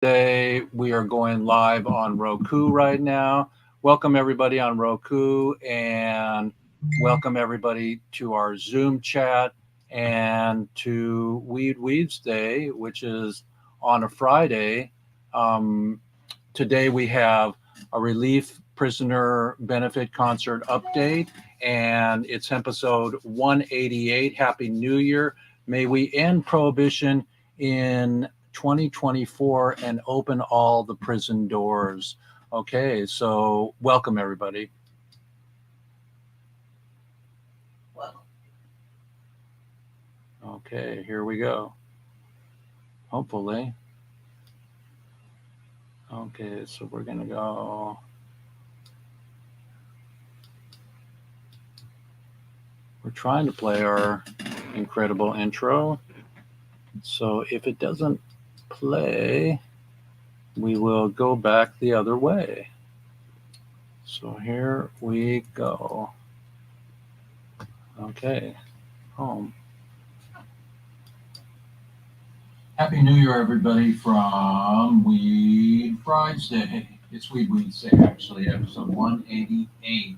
Day. We are going live on Roku right now. Welcome everybody on Roku and welcome everybody to our Zoom chat and to Weeds Day, which is on a Friday. Um, Today we have a relief prisoner benefit concert update, and it's episode 188. Happy New Year. May we end prohibition in 2024 and open all the prison doors. Okay, so welcome everybody. Okay, here we go. Hopefully. Okay, so we're going to go. We're trying to play our incredible intro. So if it doesn't play, we will go back the other way. So here we go. Okay, home. Happy New Year, everybody, from WEEDSDAYS. It's WEEDSDAYS, actually, episode 188.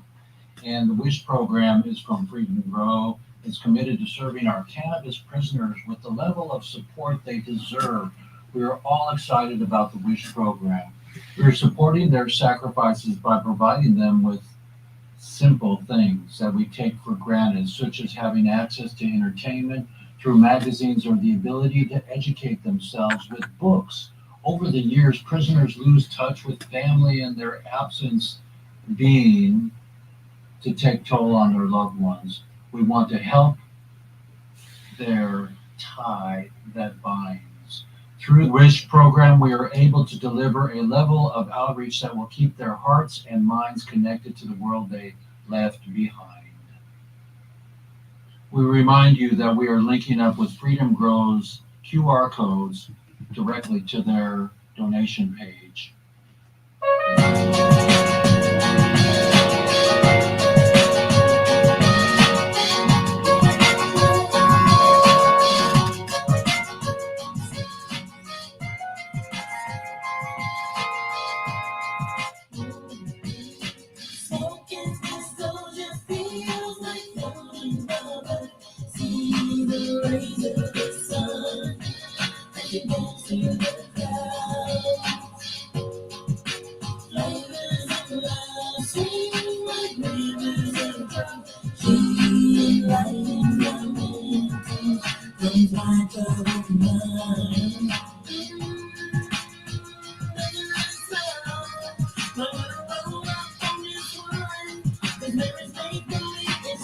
And the WISH program is from Freedom Grow. It's committed to serving our cannabis prisoners with the level of support they deserve. We are all excited about the WISH program. We are supporting their sacrifices by providing them with simple things that we take for granted, such as having access to entertainment through magazines or the ability to educate themselves with books. Over the years, prisoners lose touch with family and their absence being to take toll on their loved ones. We want to help their tie that binds. Through the WISH program, we are able to deliver a level of outreach that will keep their hearts and minds connected to the world they left behind. We remind you that we are linking up with Freedom Grow's QR codes directly to their donation page.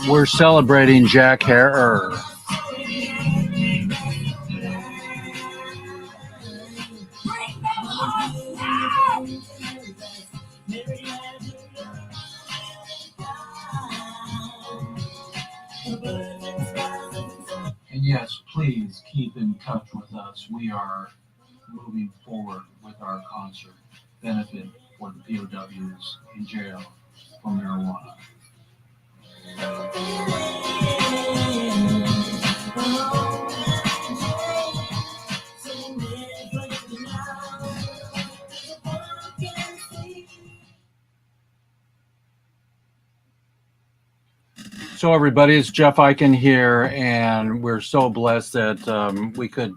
We're celebrating Jack Herer. And yes, please keep in touch with us. We are moving forward with our concert benefit for the POWs in jail for marijuana. So everybody, it's Jeff Eichen here, and we're so blessed that we could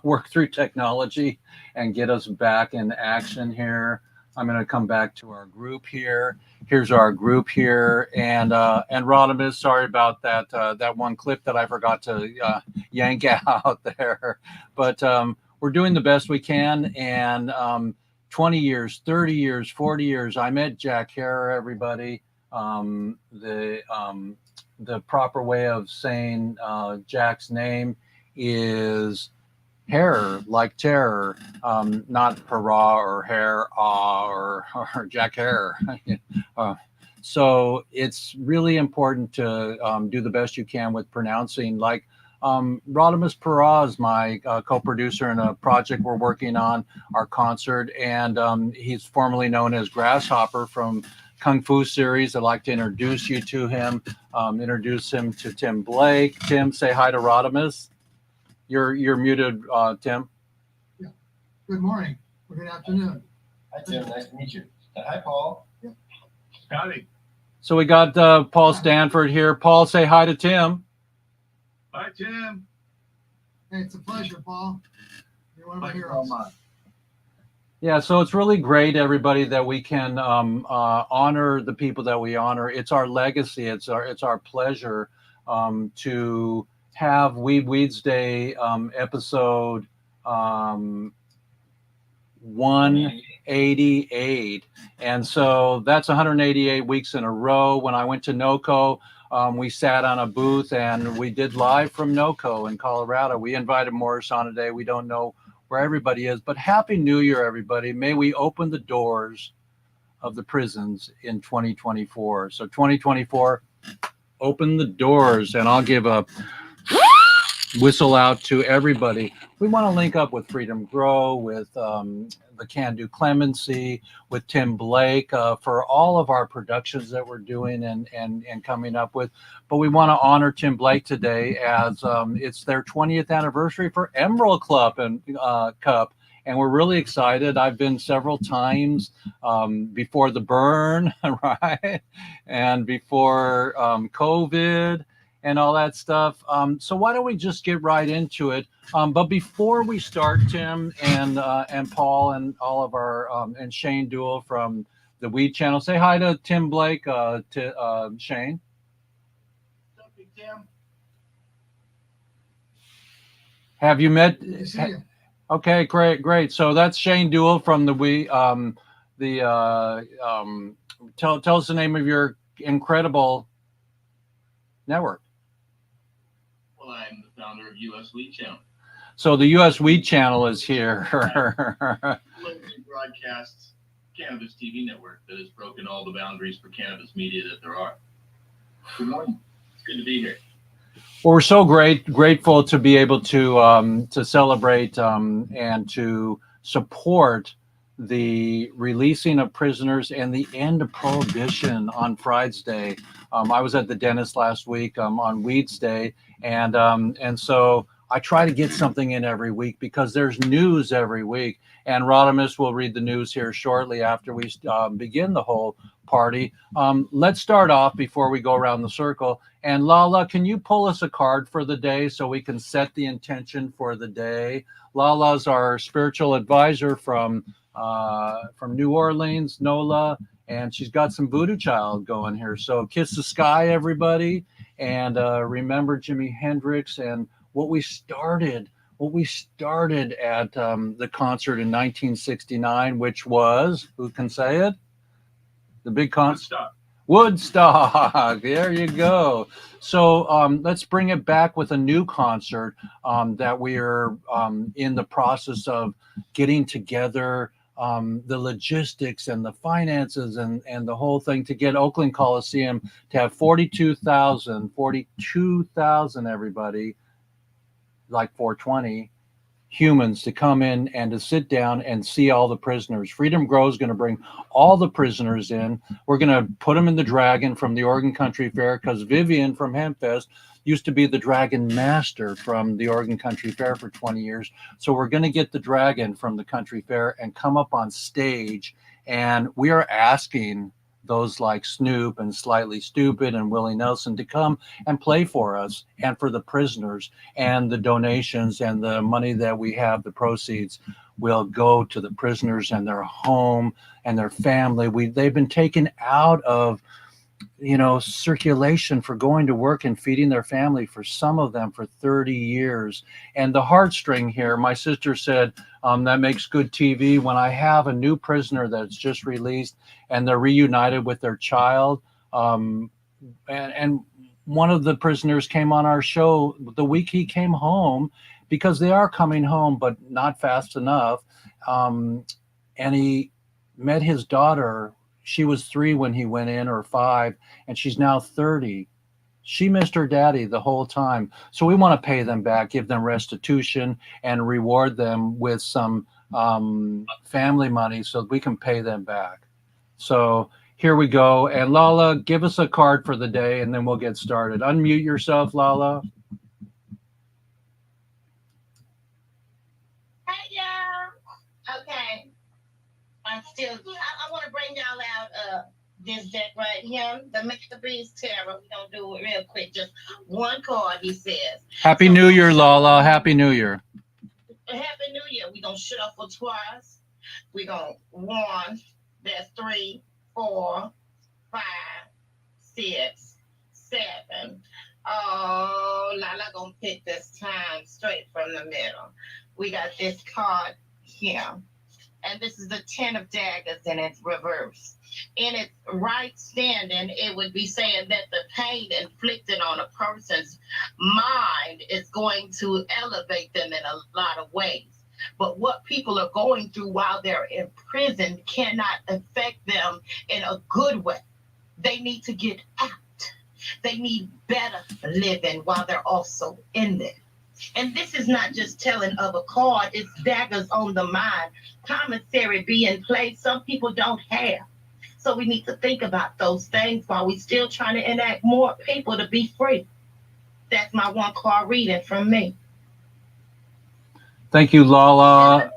work through technology and get us back in action here. I'm going to come back to our group here. Here's our group here, and Rodimus, sorry about that that one clip that I forgot to yank out there, but we're doing the best we can. And 20 years, 30 years, 40 years, I met Jack Herer, everybody. The proper way of saying Jack's name is Hair, like terror, not hurrah or hair or Jack Hair. So it's really important to do the best you can with pronouncing. Like Rodimus Para is my co-producer in a project we're working on, our concert, and he's formerly known as Grasshopper from Kung Fu series. I'd like to introduce you to him, introduce him to Tim Blake. Tim, say hi to Rodimus. You're muted, Tim. Yeah. Good morning. Well, good afternoon. Hi, Tim. Nice to meet you. Hi, Paul. Howdy. So we got Paul Stanford here. Paul, say hi to Tim. Hi, Tim. Hey, it's a pleasure, Paul. You're one of my heroes. Yeah, so it's really great, everybody, that we can honor the people that we honor. It's our legacy. It's our pleasure to have Weeds Day episode 188, and so that's 188 weeks in a row. When I went to NOCO, we sat on a booth and we did live from NOCO in Colorado. We invited Morris on today. We don't know where everybody is, but Happy New Year, everybody. May we open the doors of the prisons in 2024. So 2024, open the doors, and I'll give a whistle out to everybody. We want to link up with Freedom Grow, with the Can Do Clemency, with Tim Blake for all of our productions that we're doing and coming up with. But we want to honor Tim Blake today as it's their 20th anniversary for Emerald Club and Cup. And we're really excited. I've been several times before the burn, right? And before COVID and all that stuff. So why don't we just get right into it? But before we start, Tim and Paul and all of our and Shane Duell from the Weed Channel, say hi to Tim Blake, to Shane. What's up, Big Tim? Have you met? Good to see you. Okay, great. So that's Shane Duell from the tell us the name of your incredible network. Well, I'm the founder of US Weed Channel. So the US Weed Channel is here. Locally broadcasts cannabis TV network that has broken all the boundaries for cannabis media that there are. Good morning. It's good to be here. Well, we're so grateful to be able to celebrate and to support the releasing of prisoners and the end of prohibition on Friday Day. I was at the dentist last week on Weeds Day, and so I try to get something in every week because there's news every week. And Rodimus will read the news here shortly after we begin the whole party. Let's start off before we go around the circle. And Lala, can you pull us a card for the day so we can set the intention for the day? Lala's our spiritual advisor from New Orleans, NOLA, and she's got some Voodoo Child going here. So kiss the sky, everybody, and remember Jimi Hendrix and what we started at the concert in 1969, which was, who can say it? The big concert. Woodstock. There you go. So let's bring it back with a new concert that we are in the process of getting together, the logistics and the finances and the whole thing to get Oakland Coliseum to have 42,000, everybody, like 420 humans to come in and to sit down and see all the prisoners. Freedom Grow is going to bring all the prisoners in. We're going to put them in the Dragon from the Oregon Country Fair because Vivian from Hempfest used to be the Dragon Master from the Oregon Country Fair for 20 years. So we're going to get the Dragon from the Country Fair and come up on stage. And we are asking those like Snoop and Slightly Stupid and Willie Nelson to come and play for us and for the prisoners, and the donations and the money that we have, the proceeds will go to the prisoners and their home and their family. They've been taken out of circulation for going to work and feeding their family, for some of them for 30 years. And the heartstring here, my sister said, that makes good TV. When I have a new prisoner that's just released and they're reunited with their child, and one of the prisoners came on our show the week he came home, because they are coming home, but not fast enough. And he met his daughter. She was 3 when he went in, or 5, and she's now 30. She missed her daddy the whole time. So we want to pay them back, give them restitution, and reward them with some family money so we can pay them back. So here we go. And Lala, give us a card for the day, and then we'll get started. Unmute yourself, Lala. Hey, y'all. Okay. I want to bring y'all out this deck right here, the Masterpiece Terror. We're going to do it real quick. Just one card, he says. Happy New Year, Lala. Happy New Year. Happy New Year. We're going to shuffle twice. We're going to 1, that's 3, 4, 5, 6, 7. Oh, Lala going to pick this time straight from the middle. We got this card here. And this is the 10 of daggers in its reverse. In its right standing, it would be saying that the pain inflicted on a person's mind is going to elevate them in a lot of ways. But what people are going through while they're in prison cannot affect them in a good way. They need to get out. They need better living while they're also in there. And this is not just telling of a card, it's daggers on the mind. Commissary being played, some people don't have. So we need to think about those things while we're still trying to enact more people to be free. That's my one card reading from me. Thank you, Lala.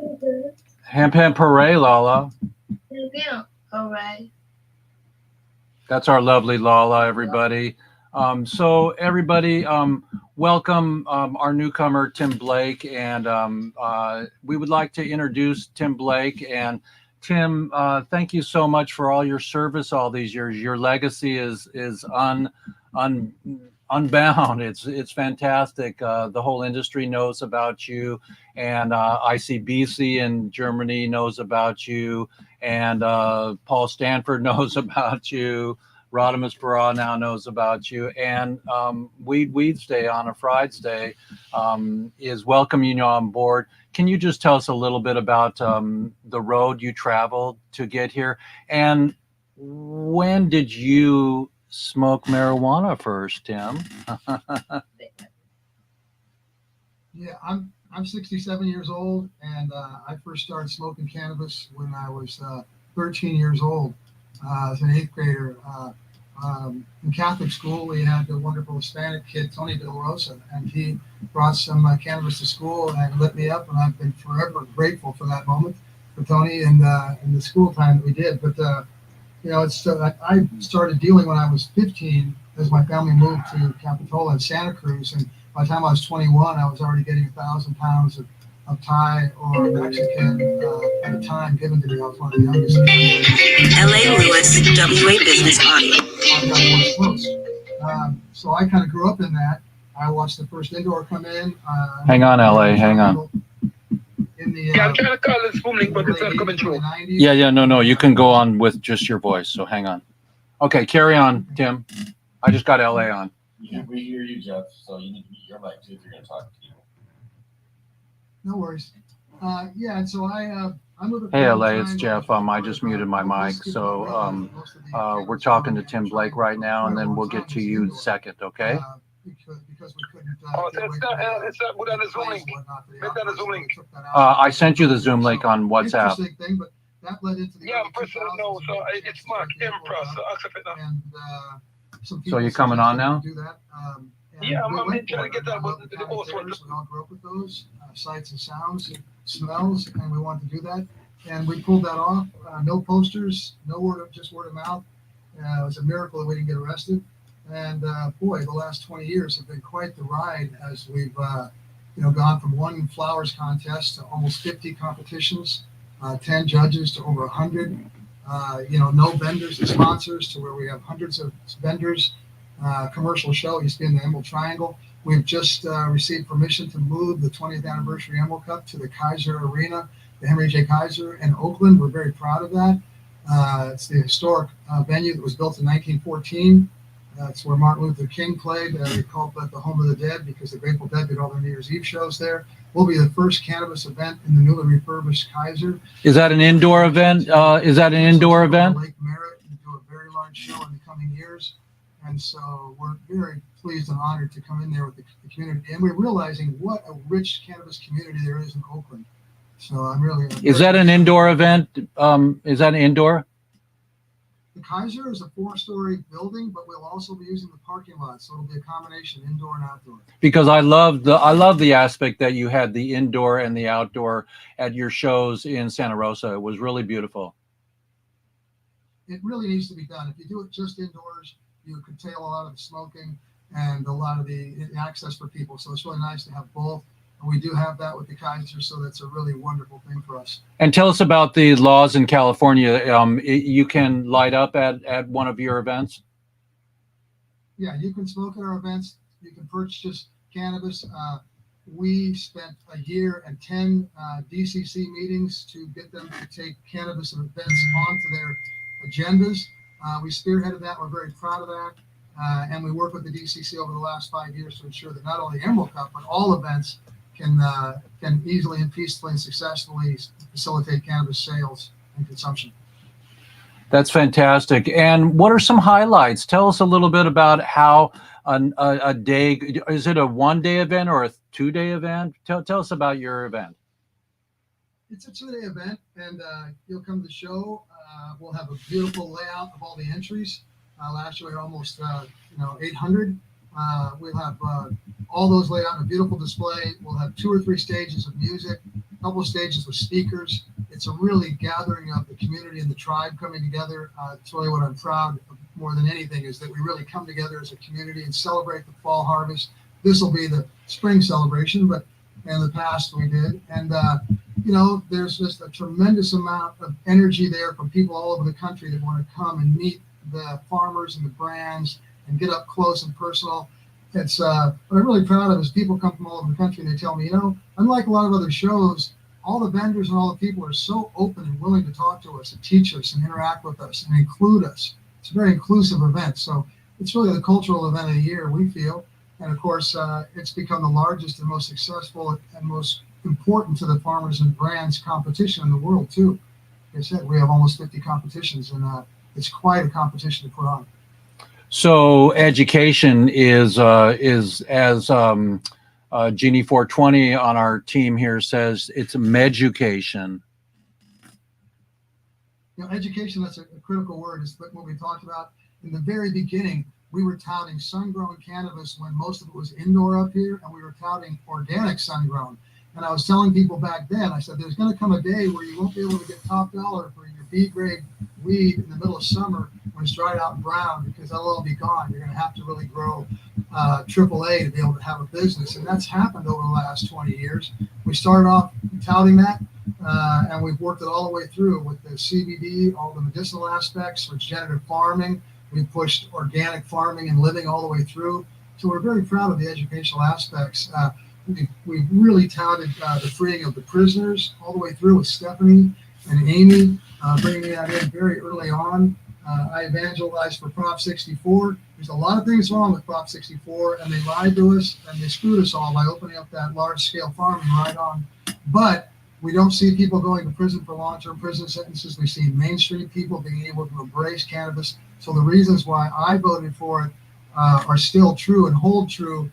Ham Pam Pare, Lala. Yeah, all right. That's our lovely Lala, everybody. So everybody, welcome our newcomer, Tim Blake. And we would like to introduce Tim Blake. And Tim, thank you so much for all your service all these years. Your legacy is unbound. It's fantastic. The whole industry knows about you, and ICBC in Germany knows about you, and Paul Stanford knows about you. Rodimus Barra now knows about you, and WEEDSDAY on a Friday is welcoming you on board. Can you just tell us a little bit about the road you traveled to get here, and when did you smoke marijuana first, Tim? Yeah, I'm 67 years old, and I first started smoking cannabis when I was 13 years old. As an 8th grader. In Catholic school, we had the wonderful Hispanic kid, Tony De La Rosa, and he brought some cannabis to school and lit me up, and I've been forever grateful for that moment for Tony and the school time that we did. But, you know, I started dealing when I was 15 as my family moved to Capitola and Santa Cruz, and by the time I was 21, I was already getting 1,000 pounds of Thai or Mexican at a time given to me. I was one of the youngest. LA Lewis, WA Business Audio. So I kind of grew up in that. I watched the first indoor come in. Hang on, LA, hang on. In the, I'm trying to call this boom link, but it's not coming through. Yeah, no, you can go on with just your voice, so hang on. Okay, carry on, Tim. I just got LA on. Yeah, we hear you, Jeff, so you need to mute your mic too if you're going to talk to people. No worries. Yeah, and so I moved. Hey, LA, it's Jeff. I just muted my mic. So we're talking to Tim Blake right now, and then we'll get to you second, okay? Because we couldn't. Oh, so it's not good on the Zoom link. Make that a Zoom link. I sent you the Zoom link on WhatsApp. Thing, but that led into the yeah, I'm pressing it now, so it's marked Empress, so accept it now. And, so you're coming on now? Do that. Yeah, I'm trying to get that, but the host one. We all grew up with those sights and sounds, smells, and we wanted to do that. And we pulled that off. No posters, just word of mouth. It was a miracle that we didn't get arrested. And boy, the last 20 years have been quite the ride as we've gone from one flowers contest to almost 50 competitions, 10 judges to over 100. No vendors and sponsors to where we have hundreds of vendors. Commercial show used to be in the Emerald Triangle. We've just received permission to move the 20th anniversary Emerald Cup to the Kaiser Arena, the Henry J. Kaiser in Oakland. We're very proud of that. It's the historic venue that was built in 1914. It's where Martin Luther King played. They called that the home of the dead because the Grateful Dead did all their New Year's Eve shows there. We'll be the first cannabis event in the newly refurbished Kaiser. Is that an indoor event? Is that an indoor event? Lake Merritt, we do a very large show in the coming years. And so we're very pleased and honored to come in there with the community. And we're realizing what a rich cannabis community there is in Oakland. So I'm really... Is that an indoor event? Is that an indoor? The Kaiser is a 4-story building, but we'll also be using the parking lot. So it'll be a combination, indoor and outdoor. Because I love the aspect that you had the indoor and the outdoor at your shows in Santa Rosa. It was really beautiful. it really needs to be done. If you do it just indoors, you curtail a lot of the smoking and a lot of the access for people. So it's really nice to have both. And we do have that with the Kaiser, so that's a really wonderful thing for us. And tell us about the laws in California. You can light up at one of your events? Yeah, you can smoke at our events. You can purchase cannabis. We spent a year and 10 DCC meetings to get them to take cannabis events onto their agendas. We spearheaded that. We're very proud of that. And we worked with the DCC over the last 5 years to ensure that not only Emerald Cup, but all events can easily and peacefully and successfully facilitate cannabis sales and consumption. That's fantastic. And what are some highlights? Tell us a little bit about how a day, is it a 1-day event or a 2-day event? Tell us about your event. It's a 2-day event, and you'll come to the show. We'll have a beautiful layout of all the entries. Last year we were almost 800. We'll have all those laid out in a beautiful display. We'll have 2 or 3 stages of music, a couple of stages with speakers. It's a really gathering of the community and the tribe coming together. It's really what I'm proud of more than anything, is that we really come together as a community and celebrate the fall harvest. This will be the spring celebration, but in the past we did. And, there's just a tremendous amount of energy there from people all over the country that want to come and meet the farmers and the brands and get up close and personal. It's what I'm really proud of is people come from all over the country and they tell me, unlike a lot of other shows, all the vendors and all the people are so open and willing to talk to us and teach us and interact with us and include us. It's a very inclusive event. So it's really the cultural event of the year, we feel. And of course, it's become the largest and most successful and most important to the farmers and brands competition in the world too. Like I said, we have almost 50 competitions, and it's quite a competition to put on. So education is as Jeannie 420 on our team here says, it's meducation. Education, that's a critical word. Is what we talked about in the very beginning. We were touting sun-grown cannabis when most of it was indoor up here, and we were touting organic sun-grown. And I was telling people back then, I said, there's going to come a day where you won't be able to get top dollar for your B-grade weed in the middle of summer when it's dried out and brown, because that'll all be gone. You're going to have to really grow AAA to be able to have a business. And that's happened over the last 20 years. We started off touting that, and we've worked it all the way through with the CBD, all the medicinal aspects, regenerative farming. We pushed organic farming and living all the way through. So we're very proud of the educational aspects. We've really touted the freeing of the prisoners all the way through with Stephanie and Amy, bringing that in very early on. I evangelized for Prop 64. There's a lot of things wrong with Prop 64, and they lied to us and they screwed us all by opening up that large-scale farming right on. But we don't see people going to prison for long-term prison sentences. We see mainstream people being able to embrace cannabis. So the reasons why I voted for it are still true and hold true.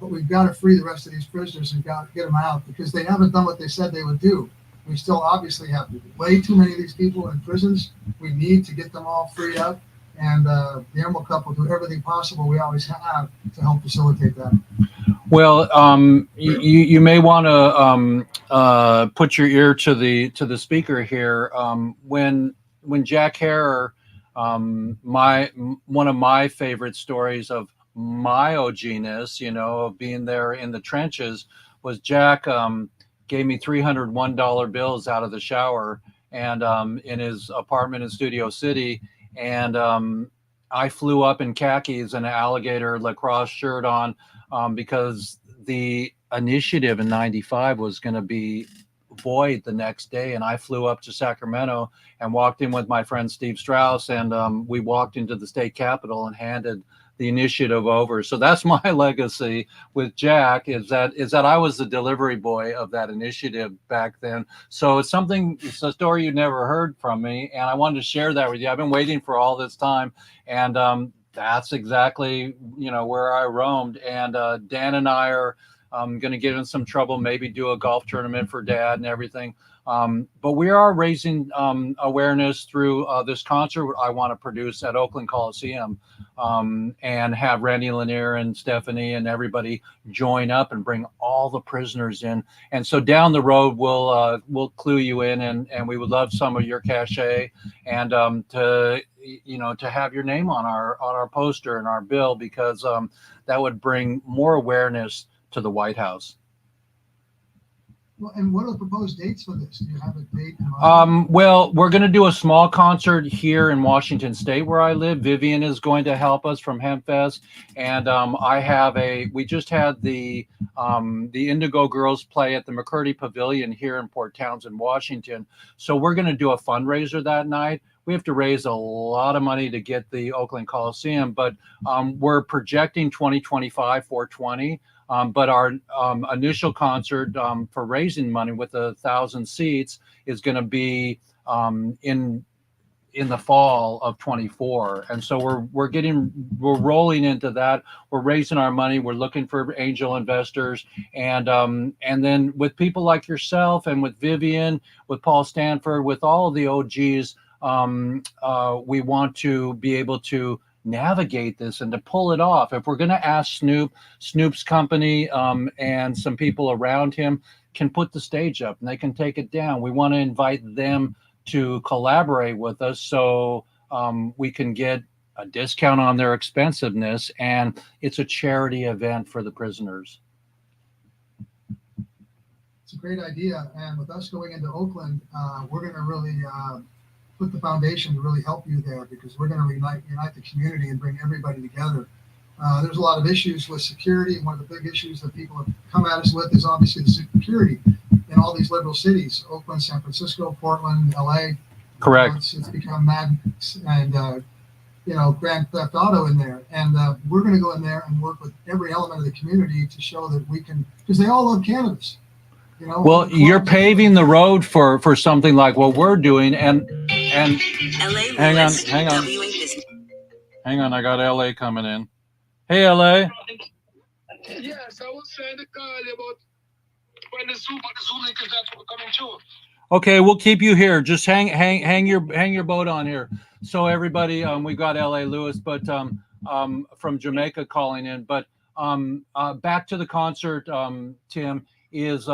But we've got to free the rest of these prisoners and got to get them out, because they haven't done what they said they would do. We still obviously have way too many of these people in prisons. We need to get them all freed up, and the Emerald Cup will do everything possible we always have to help facilitate that. Well, you may want to put your ear to the speaker here. When Jack Herer, one of my favorite stories of my OG-ness, of being there in the trenches, was Jack gave me $301 bills out of the shower and in his apartment in Studio City, and I flew up in khakis and an alligator lacrosse shirt on because the initiative in '95 was going to be void the next day, and I flew up to Sacramento and walked in with my friend Steve Strauss, and we walked into the state capitol and handed the initiative over. So that's my legacy with Jack, is that I was the delivery boy of that initiative back then. So it's a story you never heard from me, and I wanted to share that with you. I've been waiting for all this time, and that's exactly where I roamed. And Dan and I are going to get in some trouble, maybe do a golf tournament for Dad and everything. But we are raising awareness through this concert I want to produce at Oakland Coliseum, and have Randy Lanier and Stephanie and everybody join up and bring all the prisoners in. And so down the road, we'll clue you in, and we would love some of your cachet, and to you know, to have your name on our poster and our bill, because that would bring more awareness to the White House. Well, and what are the proposed dates for this? Do you have a date in mind? Well, we're going to do a small concert here in Washington State where I live. Vivian is going to help us from HempFest, and we just had the Indigo Girls play at the McCurdy Pavilion here in Port Townsend, Washington. So we're going to do a fundraiser that night. We have to raise a lot of money to get the Oakland Coliseum, but we're projecting 2025 420. But our initial concert for raising money with 1,000 seats is going to be in the fall of 24, and so we're rolling into that. We're raising our money. We're looking for angel investors, and then with people like yourself and with Vivian, with Paul Stanford, with all of the OGs, we want to be able to navigate this and to pull it off. If we're going to ask Snoop's company and some people around him can put the stage up and they can take it down. We want to invite them to collaborate with us so we can get a discount on their expensiveness, and it's a charity event for the prisoners. It's a great idea, and with us going into Oakland, we're going to really put the foundation to really help you there, because we're going to unite the community and bring everybody together. There's a lot of issues with security. One of the big issues that people have come at us with is obviously the security in all these liberal cities: Oakland, San Francisco, Portland, LA. Correct. It's become mad, and Grand Theft Auto in there. And we're going to go in there and work with every element of the community to show that we can, because they all love cannabis. Well, you're paving the road for something like what we're doing, and LA hang on, Lewis, hang on, WA Business. hang on. I got LA coming in. Hey, LA. Yes, I was trying to call you about when the Zoom link is not coming through. Okay, we'll keep you here. Just hang your boat on here. So everybody, we got LA Lewis, but from Jamaica calling in. But back to the concert, Tim, is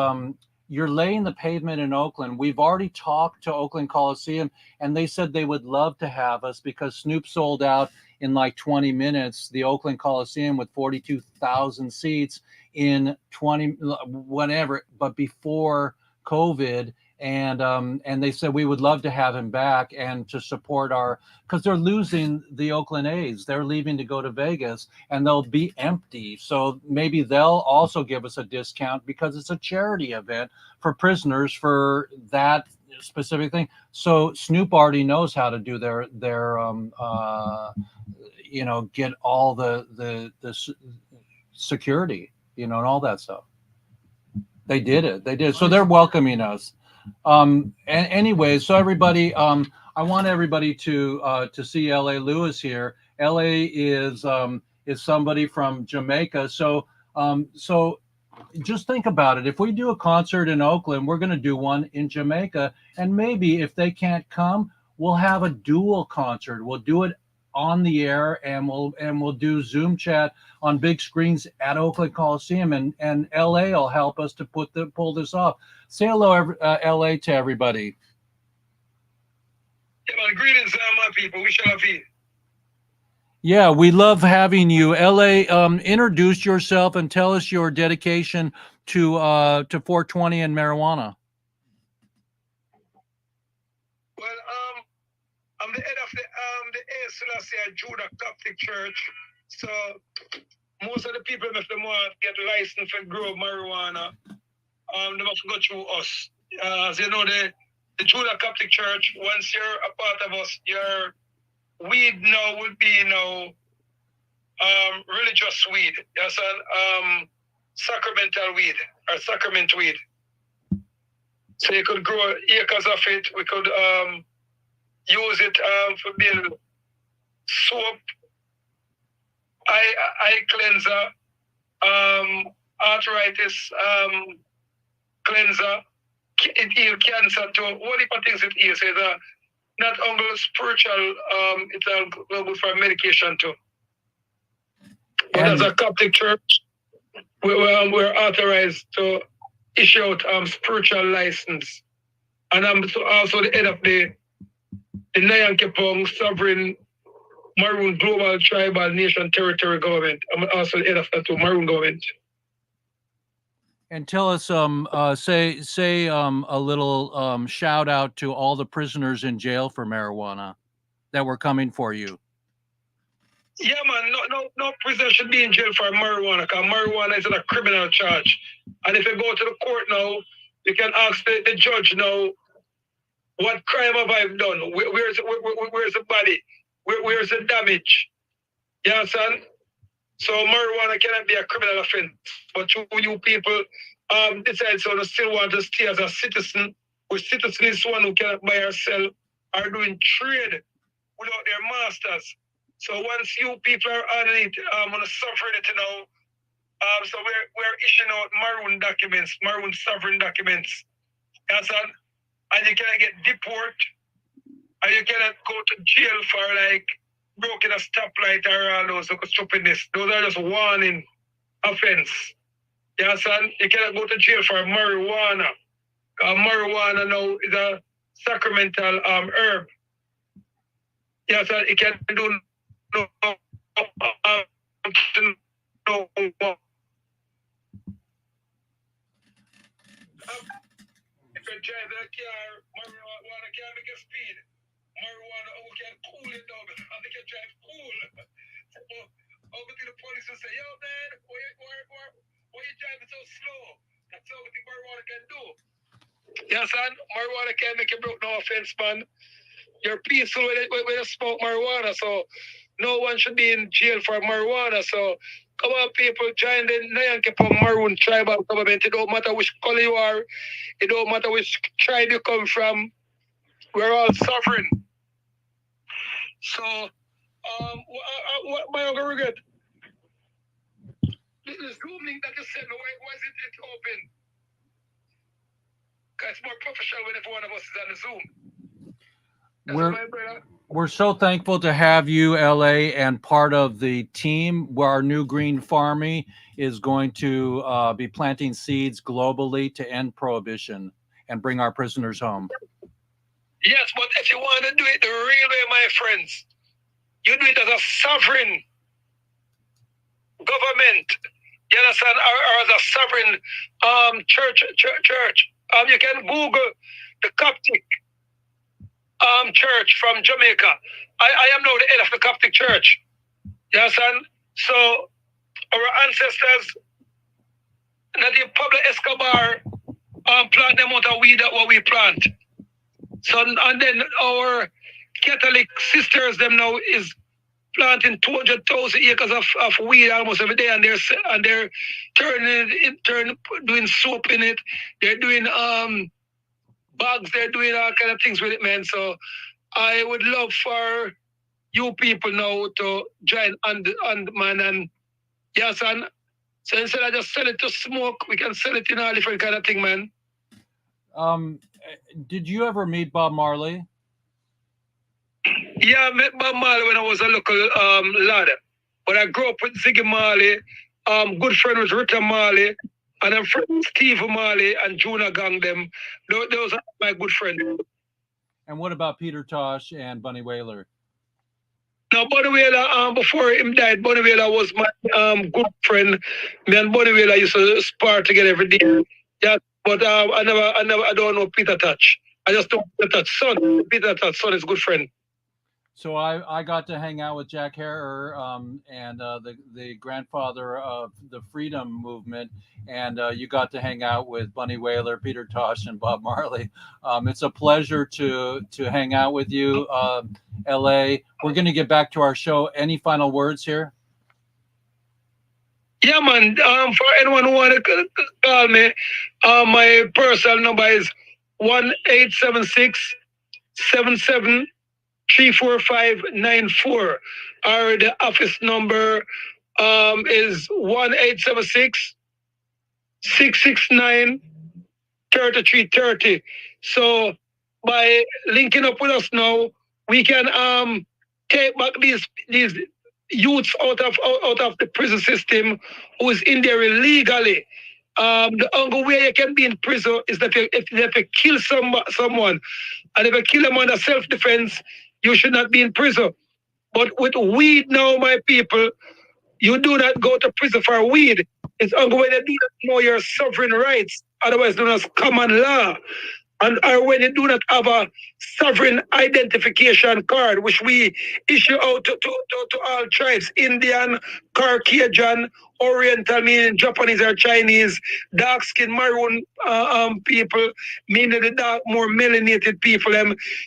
you're laying the pavement in Oakland. We've already talked to Oakland Coliseum, and they said they would love to have us because Snoop sold out in like 20 minutes, the Oakland Coliseum with 42,000 seats in 20 whatever, but before COVID. And they said we would love to have him back and to support because they're losing the Oakland A's. They're leaving to go to Vegas, and they'll be empty. So maybe they'll also give us a discount because it's a charity event for prisoners for that specific thing. So Snoop already knows how to do their get all the security, and all that stuff. They did it. So they're welcoming us. And anyway, so everybody, I want everybody to see LA Lewis here. LA is somebody from Jamaica. So just think about it. If we do a concert in Oakland, we're going to do one in Jamaica, and maybe if they can't come, we'll have a dual concert. We'll do it on the air, and we'll do Zoom chat on big screens at Oakland Coliseum, and LA will help us to pull this off. Say hello, LA, to everybody. Yeah, well, greetings, my people. We shall be. Yeah, we love having you. LA, introduce yourself and tell us your dedication to 420 and marijuana. Well, I'm the head of the A. Selassie Judah Coptic Church. So most of the people if they want to get licensed and grow marijuana, they must go through us. As you know, the Judah Coptic Church, once you're a part of us, your weed now would be religious weed. Yes, sacramental weed or sacrament weed. So you could grow acres of it. We could use it for build soap, eye cleanser, arthritis cleanser. It heals cancer too. What heap of things it heals? It's not only spiritual, it's all good for medication too. But as a Catholic church, we're authorized to issue out spiritual license. And I'm also the head of the the Nyankepong Sovereign Maroon Global Tribal Nation Territory Government. I'm also the head of that too, Maroon Government. And tell us, say a little shout out to all the prisoners in jail for marijuana that were coming for you. Yeah, man, no prisoner should be in jail for marijuana, because marijuana is a criminal charge. And if you go to the court now, you can ask the judge now, what crime have I done? Where's the body? Where's the damage? You understand? So marijuana cannot be a criminal offense. But you people decide so they still want to stay as a citizen, which citizen is one who cannot buy or sell or doing trade without their masters. So once you people are on it, on the sovereignty now, so we're issuing out maroon documents, maroon sovereign documents. You understand? And you cannot get deported, and you cannot go to jail for like broken a stoplight or all those stupidness. Those are just warning offense. You understand? You cannot go to jail for marijuana. Marijuana now is a sacramental herb. You understand? It can do no if you drive that car, marijuana can make you speed. Marijuana can cool it down and make you drive cool. So, over to the police and say, yo man, why you driving so slow? That's all we think marijuana can do. Yes, son, marijuana can make you broke, no offense, man. You're peaceful when you smoke marijuana, so no one should be in jail for marijuana. So come on, people, join the Nyankepong Maroon Tribal Government. It don't matter which color you are, it don't matter which tribe you come from. We're all sovereign. So, what my other regret? This Zoom link that you sent me, why is it open? Because it's more professional when every one of us is on the Zoom. We're so thankful to have you, LA, and part of the team where our new Green Farmy is going to be planting seeds globally to end prohibition and bring our prisoners home. Yes, but if you want to do it the real way, my friends, you do it as a sovereign government. You understand? Or as a sovereign church. You can Google the Coptic church from Jamaica. I am now the head of the Coptic church. You understand? So our ancestors, Nadia Pablo Escobar, plant them out of weed that what we plant. So and then our Catholic sisters them now is planting 200,000 acres of weed almost every day, and they're doing soap in it. They're doing bags. They're doing all kind of things with it, man. So I would love for you people now to join on man, and yes, and so instead of just sell it to smoke, we can sell it in all different kind of thing, man. Did you ever meet Bob Marley? Yeah, I met Bob Marley when I was a local lad. But I grew up with Ziggy Marley, good friend with Rita Marley, and I'm friend with Steve Marley and Juna Gang them. Those are my good friends. And what about Peter Tosh and Bunny Wailer? Now, Bunny Wailer, before him died, Bunny Wailer was my good friend. Me and Bunny Wailer used to spar together every day. Yeah, but I don't know Peter Tosh. I just know Peter Tosh's son. Peter Tosh's son is a good friend. So I got to hang out with Jack Herer and the grandfather of the freedom movement, and you got to hang out with Bunny Wailer, Peter Tosh, and Bob Marley. It's a pleasure to hang out with you, LA. We're going to get back to our show. Any final words here? Yeah, man. For anyone who want to call me, my personal number is 1-876-77 34594. Or the office number is 1-876-669-3330. So by linking up with us now, we can take back these youths out of the prison system who is in there illegally. The only way you can be in prison is that if you kill someone, and if you kill them under self-defense, you should not be in prison. But with weed now, my people, you do not go to prison for weed. It's only when you do not know your sovereign rights, otherwise known as common law. And or when you do not have a sovereign identification card, which we issue out to all tribes, Indian, Caucasian, Oriental, meaning Japanese or Chinese, dark skin, maroon people, meaning the dark, more melanated people.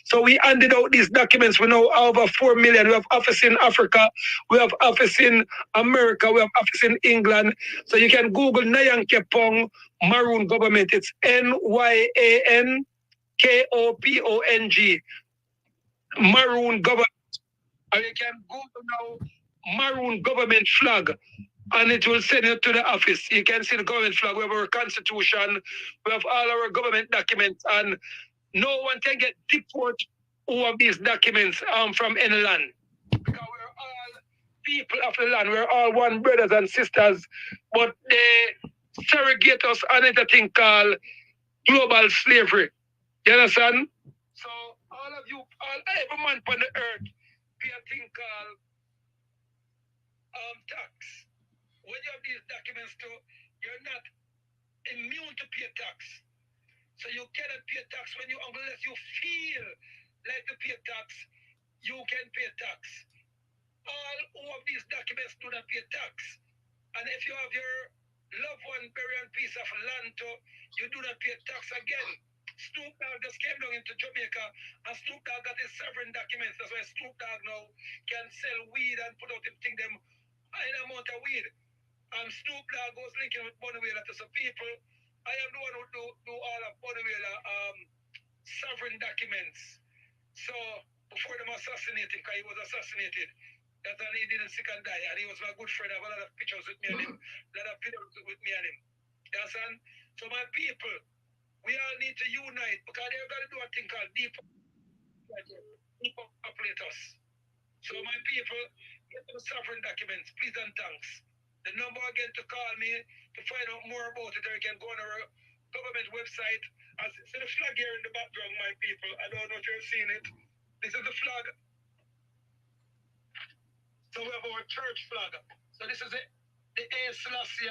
So we handed out these documents. We now have over 4 million. We have office in Africa, we have office in America, we have office in England. So you can Google Nyan Kepong Maroon Government. It's NYAN KOPONG, Maroon Government. And you can Google now Maroon Government flag, and it will send you to the office. You can see the government flag. We have our constitution, we have all our government documents, and no one can get deported who have these documents from any land. Because we're all people of the land. We're all one brothers and sisters, but they surrogate us on a thing called global slavery. You understand? So all of you, every man on the earth, pay a thing called tax. When you have these documents too, you're not immune to pay tax. So you cannot pay tax unless you feel like to pay tax, you can pay tax. All of these documents do not pay tax. And if you have your loved one buried on a piece of land too, you do not pay tax again. Snoop Dogg just came down into Jamaica, and Snoop Dogg got his sovereign documents. That's why Snoop Dogg now can sell weed and put out them an amount of weed. Snoop Dogg was linking with Bunny Wailer to some people. I am the one who do all of Bunny Wailer sovereign documents. So before them assassinating, because he was assassinated, that and he didn't sick and die, and he was my good friend. I have a lot of pictures with me and him, a lot of videos with me and him. You understand? So my people, we all need to unite, because they're going to do a thing called depopulate us. So my people, get the sovereign documents, please and thanks. The number again to call me to find out more about it, or you can go on our government website. As see the flag here in the background, my people. I don't know if you're seeing it. This is the flag. So we have our church flag. So this is the Selassie,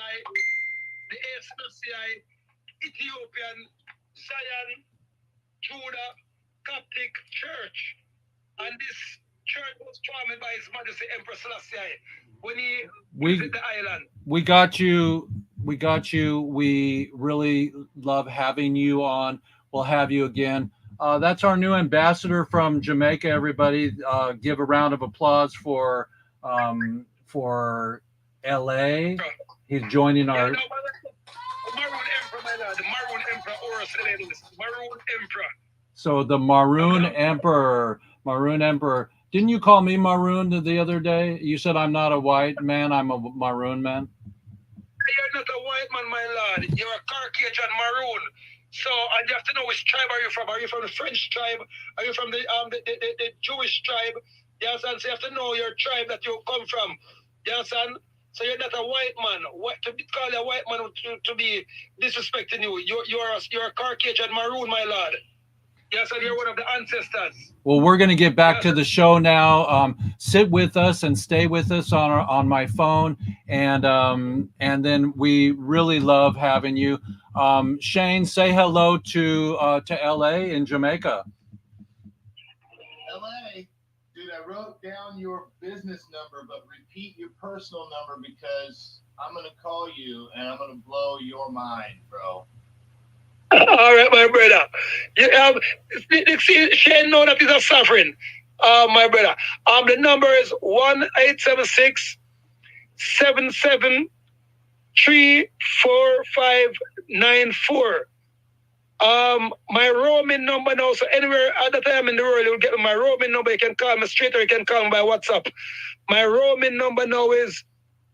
Ethiopian Zion Judah Coptic Church. And this church was formed by His Majesty Emperor Selassie when he visited the island. We got you. We got you. We really love having you on. We'll have you again. That's our new ambassador from Jamaica. Everybody, give a round of applause for LA. He's joining our. Maroon Emperor, my lord. The Maroon Emperor, Maroon Emperor. So the Maroon Emperor. Maroon Emperor. Didn't you call me Maroon the other day? You said I'm not a white man. I'm a Maroon man. You're not a white man, my lord. You're a Caucasian Maroon. So, and you have to know which tribe are you from. Are you from the French tribe? Are you from the Jewish tribe? You understand? So you have to know your tribe that you come from. You understand? So you're not a white man. To call you a white man to be disrespecting you. You're a Caucasian Maroon, my lord. Yes, and you're one of the ancestors. Well, we're going to get back to the show now. Sit with us and stay with us on my phone, and then we really love having you. Shane, say hello to LA in Jamaica. LA, dude, I wrote down your business number, but repeat your personal number because I'm gonna call you and I'm gonna blow your mind, bro. All right, my brother. Shane know that he's a sovereign. My brother. The number is 1-876-77-34594. My roaming number now, so anywhere at the time in the world, you'll get my roaming number. You can call me straight or you can call me by WhatsApp. My roaming number now is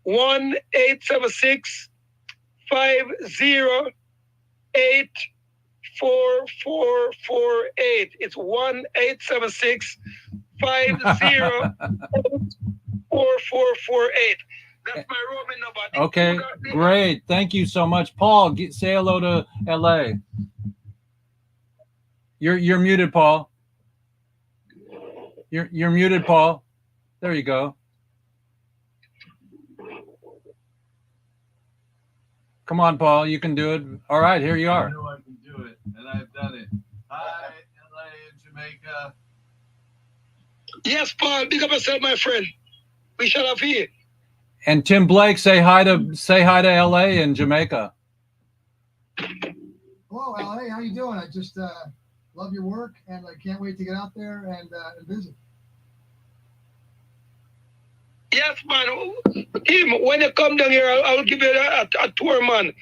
1-876-50-84448. It's 1-876-50-84448. That's my roaming number. Okay, great. Thank you so much, Paul. Say hello to LA. You're muted, Paul. You're muted, Paul. There you go. Come on, Paul. You can do it. All right, here you I are. know I can do it, and I've done it. Hi, LA and Jamaica. Yes, Paul, big up yourself, my friend. We shall have you. And Tim Blake, say hi to LA and Jamaica. Hello, LA. How you doing? I just love your work, and I can't wait to get out there and visit. Yes, man. Tim, when you come down here, I'll give you a tour, man.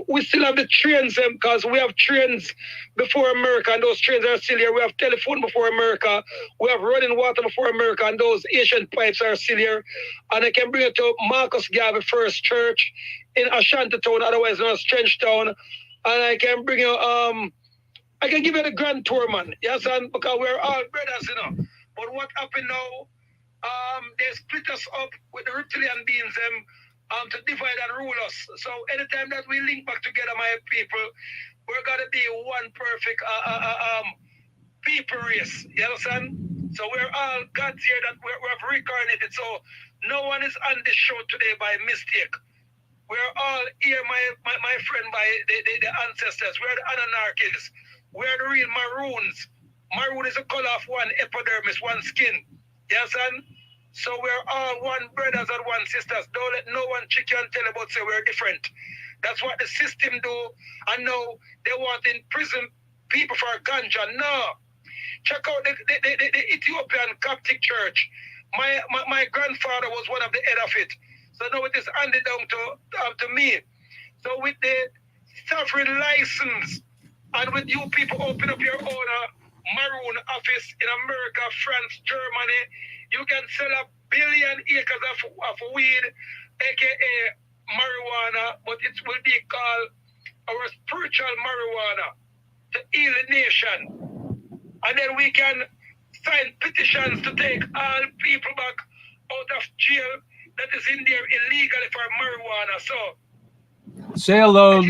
We still have the trains because we have trains before America, and those trains are still here. We have telephone before America. We have running water before America, and those Asian pipes are still here. And I can bring you to Marcus Garvey First Church in Ashanti-town, otherwise known as Trenchtown. And I can bring you, I can give you the grand tour, man. Yes, and because we're all brothers, you know. But what happened now? They split us up with the reptilian beings to divide and rule us. So anytime that we link back together, my people, we're gonna be one perfect people race. You understand? So we're all gods here that we have reincarnated. So no one is on this show today by mistake. We're all here, my friend, by the ancestors. We're the Anunnakis. We're the real Maroons. Maroon is a color of one epidermis, one skin. You understand? So we're all one brothers and one sisters. Don't let no one trick you and tell about say we're different. That's what the system do. And now they want to imprison people for ganja. No. Check out the Ethiopian Coptic Church. My grandfather was one of the head of it. So now it is handed down to me. So with the sovereign license and with you people open up your own Maroon office in America, France, Germany, you can sell 1 billion acres of weed, aka marijuana, but it will be called our spiritual marijuana to heal the nation. And then we can sign petitions to take all people back out of jail that is in there illegally for marijuana. So say hello,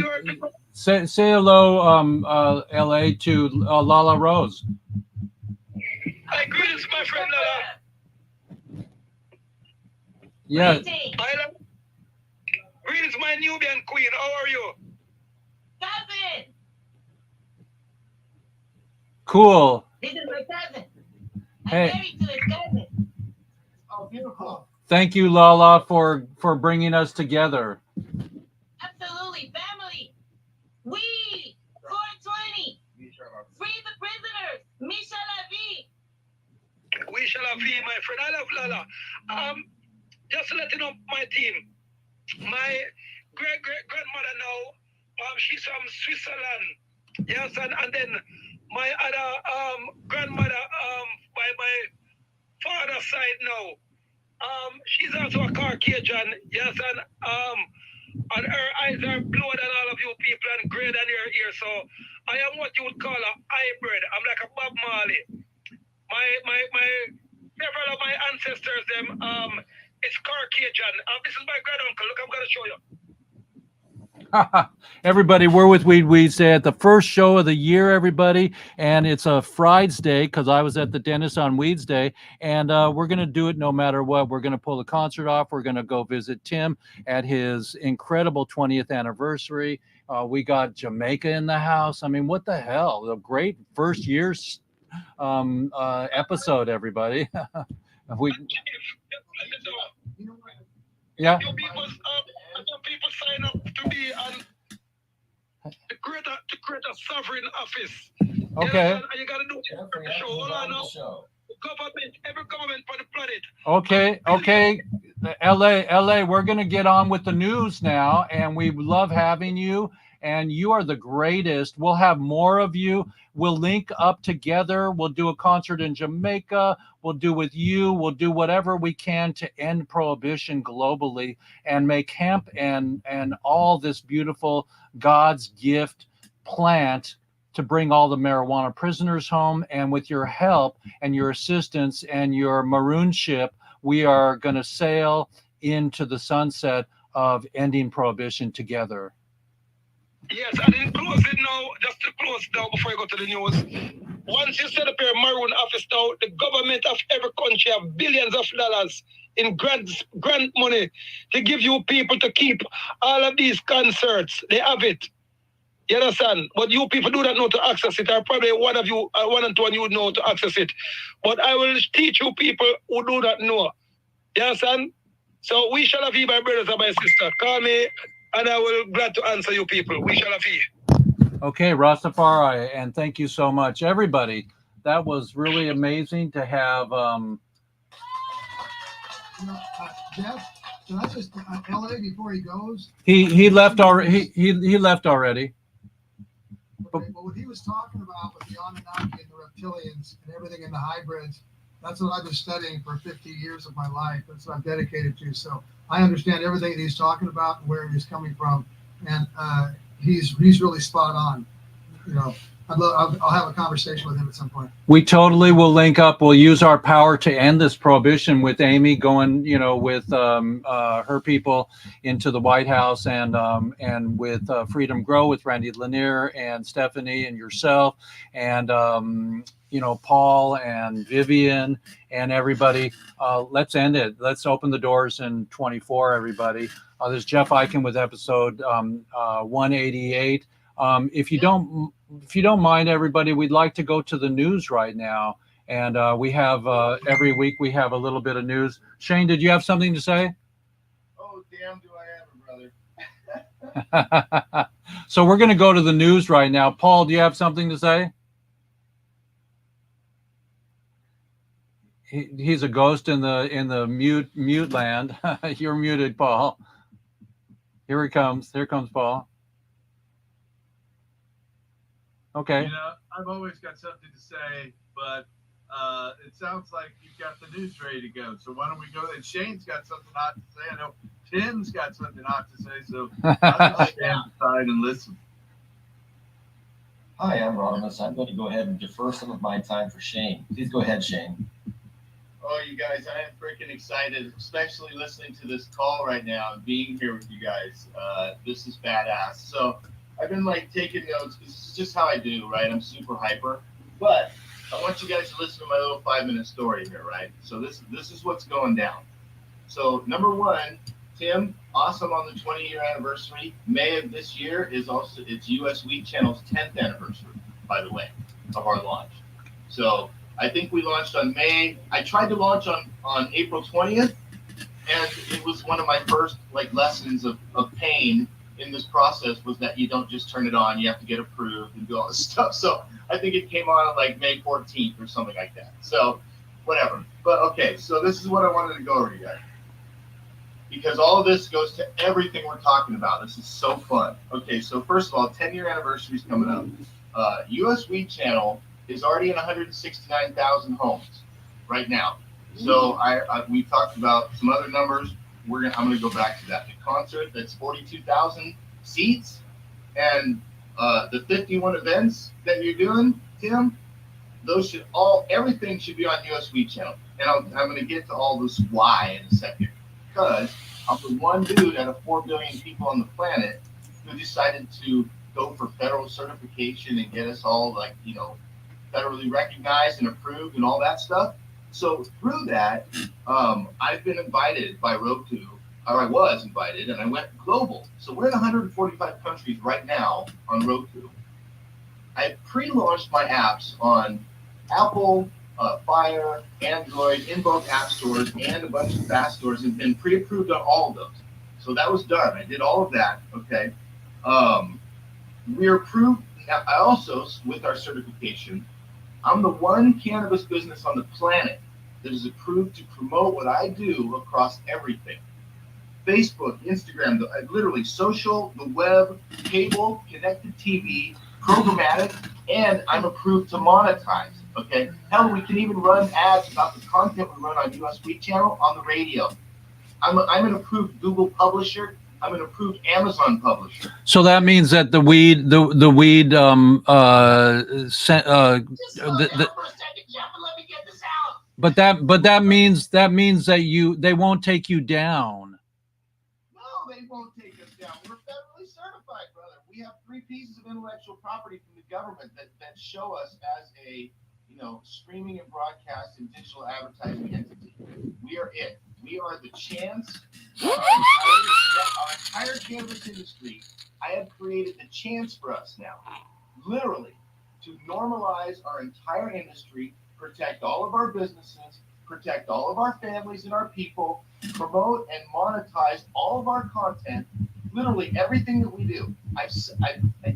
say hello, LA to Lala Rose. I greetings, my friend Lala. Yeah. Greetings, my Nubian queen. How are you? Cousin. Cool. This is my cousin. I'm Hey. married to his cousin. Oh, beautiful. Thank you, Lala, for bringing us together. Absolutely, family. We 420. Free the prisoners. Misha la vie. We shall have you, my friend. I love Lala. Just to let you know, my team, my great-great-grandmother now, she's from Switzerland. Yes, and then my other grandmother by my father's side now, she's also a Caucasian. Yes, and her eyes are bluer than all of you people and gray than your ear. So I am what you would call a hybrid. I'm like a Bob Marley. My several of my ancestors them it's Caucasian. This is my great uncle. Look, I'm gonna show you. Everybody, we're with WEEDSDAYS at the first show of the year, everybody, and it's a Friday because I was at the dentist on WEEDSDAY, and we're going to do it no matter what. We're going to pull the concert off. We're going to go visit Tim at his incredible 20th anniversary. We got Jamaica in the house. I mean, what the hell? A great first year's episode, everybody. Yeah. People sign up to be on to create a sovereign office. Okay. And you gotta do the show. Hold on now. Government, every government on the planet. Okay. LA, we're gonna get on with the news now, and we love having you. And you are the greatest. We'll have more of you. We'll link up together. We'll do a concert in Jamaica. We'll do with you. We'll do whatever we can to end prohibition globally and make hemp and all this beautiful God's gift plant to bring all the marijuana prisoners home. And with your help and your assistance and your maroon ship, we are going to sail into the sunset of ending prohibition together. Yes, and in closing now, just to close now before I go to the news. Once you set up your maroon office now, the government of every country have billions of dollars in grant money to give you people to keep all of these concerts. They have it. You understand? But you people do not know to access it. Or probably one of you, one and two of you know to access it. But I will teach you people who do not know. You understand? So we shall have you, my brothers and my sister. Call me and I will glad to answer you people. We shall have you. Okay, Rastafari, and thank you so much, everybody. That was really amazing to have. Jeff, can I just LA before he goes? He left already. He left already. Okay, but what he was talking about with the Anunnaki and the reptilians and everything in the hybrids, that's what I've been studying for 50 years of my life. That's what I'm dedicated to. So I understand everything that he's talking about and where he's coming from, and he's really spot on. You know, I'll have a conversation with him at some point. We totally will link up. We'll use our power to end this prohibition with Amy going, with her people into the White House, and with Freedom Grow with Randy Lanier and Stephanie and yourself, and Paul and Vivian and everybody. Let's end it. Let's open the doors in 24. Everybody. There's Jeff Eichen with episode 188. If you don't mind, everybody, we'd like to go to the news right now, and we have every week we have a little bit of news. Shane, did you have something to say? Oh, damn, do I have it, brother? So we're going to go to the news right now. Paul, do you have something to say? He's a ghost in the mute land. You're muted, Paul. Here he comes. Here comes Paul. Okay. I've always got something to say, but it sounds like you've got the news ready to go. So why don't we go? And Shane's got something hot to say. I know Tim's got something hot to say. So I'll just stand aside and listen. Hi, I'm Rodimus. I'm going to go ahead and defer some of my time for Shane. Please go ahead, Shane. Oh, you guys, I am freaking excited, especially listening to this call right now and being here with you guys. This is badass. So I've been taking notes. This is just how I do, right? I'm super hyper, but I want you guys to listen to my little 5-minute story here, right? So this is what's going down. So number one, Tim, awesome on the 20-year anniversary. May of this year is also it's US Weed Channel's 10th anniversary, by the way, of our launch. So I think we launched on May. I tried to launch on April 20th, and it was one of my first lessons of pain in this process was that you don't just turn it on, you have to get approved and do all this stuff. So I think it came on May 14th or something like that. So whatever. But okay, so this is what I wanted to go over, you guys. Because all of this goes to everything we're talking about. This is so fun. Okay, so first of all, 10-year anniversary is coming up. US Weed Channel is already in 169,000 homes right now. So we talked about some other numbers. I'm going to go back to that. The concert, that's 42,000 seats, and the 51 events that you're doing, Tim, those everything should be on US Weed Channel. And I'm going to get to all this why in a second, because I'm the one dude out of 4 billion people on the planet who decided to go for federal certification and get us all federally recognized and approved and all that stuff. So through that, I've been invited by Roku, or I was invited, and I went global. So we're in 145 countries right now on Roku. I pre-launched my apps on Apple, Fire, Android, in both app stores and a bunch of fast stores, and been pre-approved on all of those. So that was done. I did all of that. Okay. We're approved. I also, with our certification, I'm the one cannabis business on the planet that is approved to promote what I do across everything. Facebook, Instagram, literally social, the web, cable, connected TV, programmatic, and I'm approved to monetize, okay? Hell, we can even run ads about the content we run on US Weed Channel on the radio. I'm an approved Google publisher. I'm an approved Amazon publisher. So that means that the weed. Just slow down for a second, Jeff, and let me get this out. But that means that they won't take you down. No, they won't take us down. We're federally certified, brother. We have 3 intellectual property from the government that show us as a, streaming and broadcast and digital advertising entity. We are it. We are the chance. Our entire cannabis industry, I have created the chance for us now, literally, to normalize our entire industry, protect all of our businesses, protect all of our families and our people, promote and monetize all of our content, literally everything that we do. I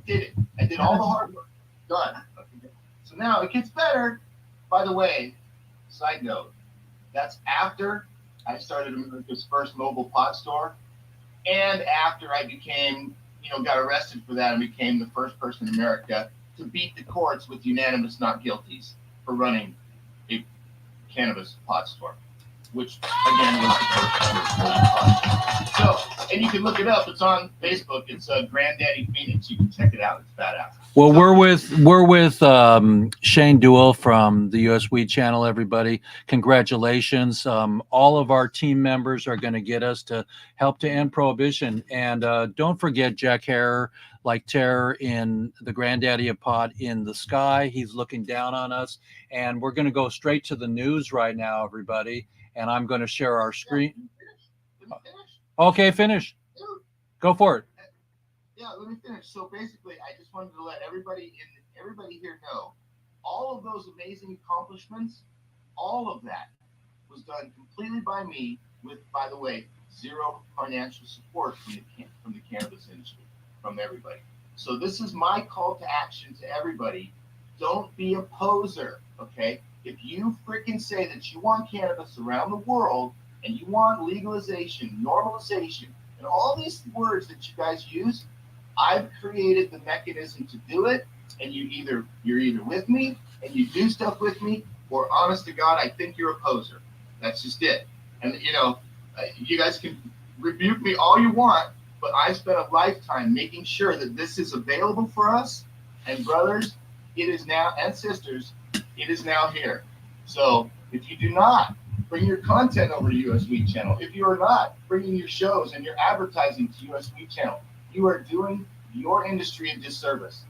did it. I did all the hard work. Done. So now it gets better. By the way, side note, that's after I started America's first mobile pot store, and after I became, got arrested for that and became the first person in America to beat the courts with unanimous not guilties for running a cannabis pot store, which again was the first ever. So, and you can look it up. It's on Facebook. It's Granddaddy Phoenix. You can check it out. It's badass. Well, we're with Shane Duell from the US Weed Channel. Everybody, congratulations! All of our team members are going to get us to help to end prohibition, and don't forget Jack Harrer, like terror in the Granddaddy of Pot in the sky. He's looking down on us, and we're going to go straight to the news right now, everybody. And I'm going to share our screen. Okay, finish. Go for it. Yeah, let me finish. So basically, I just wanted to let everybody here know, all of those amazing accomplishments, all of that was done completely by me with, by the way, zero financial support from the cannabis industry, from everybody. So this is my call to action to everybody. Don't be a poser, okay? If you freaking say that you want cannabis around the world and you want legalization, normalization, and all these words that you guys use, I've created the mechanism to do it, and you're either with me and you do stuff with me, or honest to God, I think you're a poser. That's just it. And you guys can rebuke me all you want, but I spent a lifetime making sure that this is available for us. And brothers, it is now, and sisters, it is now here. So if you do not bring your content over to US Weed Channel, if you are not bringing your shows and your advertising to US Weed Channel, you are doing your industry a disservice,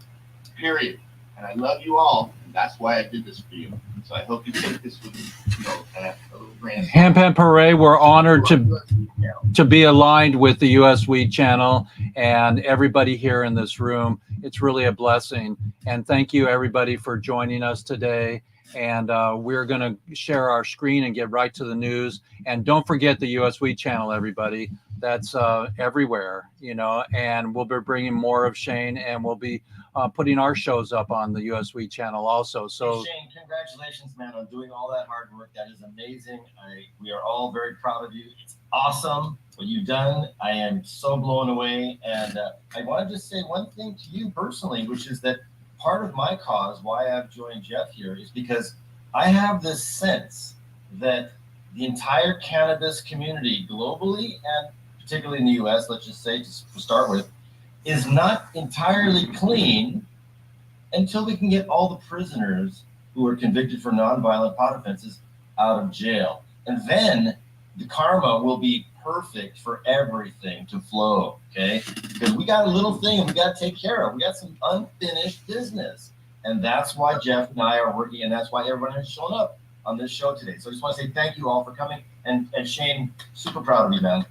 period. And I love you all, and that's why I did this for you. So I hope you take this with a little grand. Hemp and Parade, we're honored to be aligned with the US Weed Channel and everybody here in this room. It's really a blessing. And thank you, everybody, for joining us today. And we're going to share our screen and get right to the news. And don't forget the US Weed Channel, everybody. That's everywhere, and we'll be bringing more of Shane, and we'll be putting our shows up on the US Weed Channel also. So hey Shane, congratulations, man, on doing all that hard work. That is amazing. We are all very proud of you. It's awesome what you've done. I am so blown away. And I want to just say one thing to you personally, which is that part of my cause, why I've joined Jeff here, is because I have this sense that the entire cannabis community globally, and particularly in the US, let's just say, just to start with, is not entirely clean until we can get all the prisoners who are convicted for nonviolent pot offenses out of jail. And then the karma will be perfect for everything to flow, okay? Because we got a little thing we got to take care of. We got some unfinished business. And that's why Jeff and I are working, and that's why everyone has shown up on this show today. So I just want to say thank you all for coming. And Shane, super proud of you, man.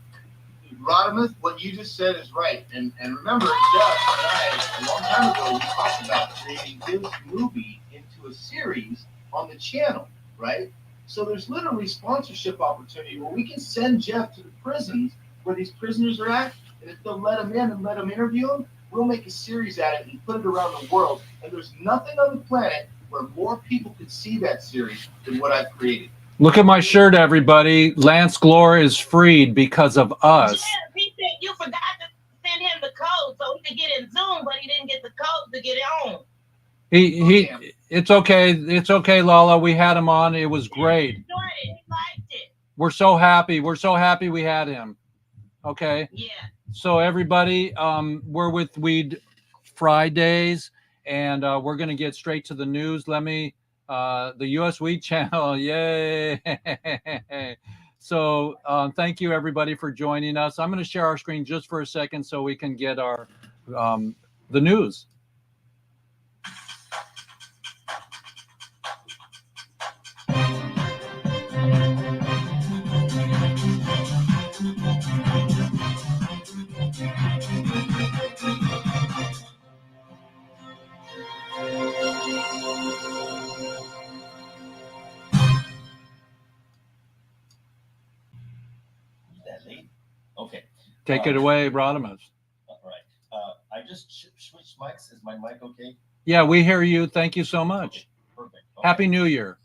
Rodimus, what you just said is right. And remember, Jeff and I, a long time ago, we talked about creating this movie into a series on the channel, right? So there's literally sponsorship opportunity where we can send Jeff to the prisons where these prisoners are at, and if they'll let him in and let him interview him, we'll make a series at it and put it around the world. And there's nothing on the planet where more people could see that series than what I've created. look at my shirt, everybody. Lance Glore is freed because of us. Yeah, he said you forgot to send him the code so he could get in Zoom, but he didn't get the code to get it on. It's okay. It's okay, Lala. We had him on. It was great. He liked it. We're so happy. We're so happy we had him. Okay. Yeah. So everybody, we're with Weed Fridays, and we're going to get straight to the news. Let me, the US Weed Channel. Yay. So thank you, everybody, for joining us. I'm going to share our screen just for a second so we can get our, the news. Take it away, Rodimus. All right. I just switched mics. Is my mic okay? Yeah, we hear you. Thank you so much. Okay, perfect. Okay. Happy New Year.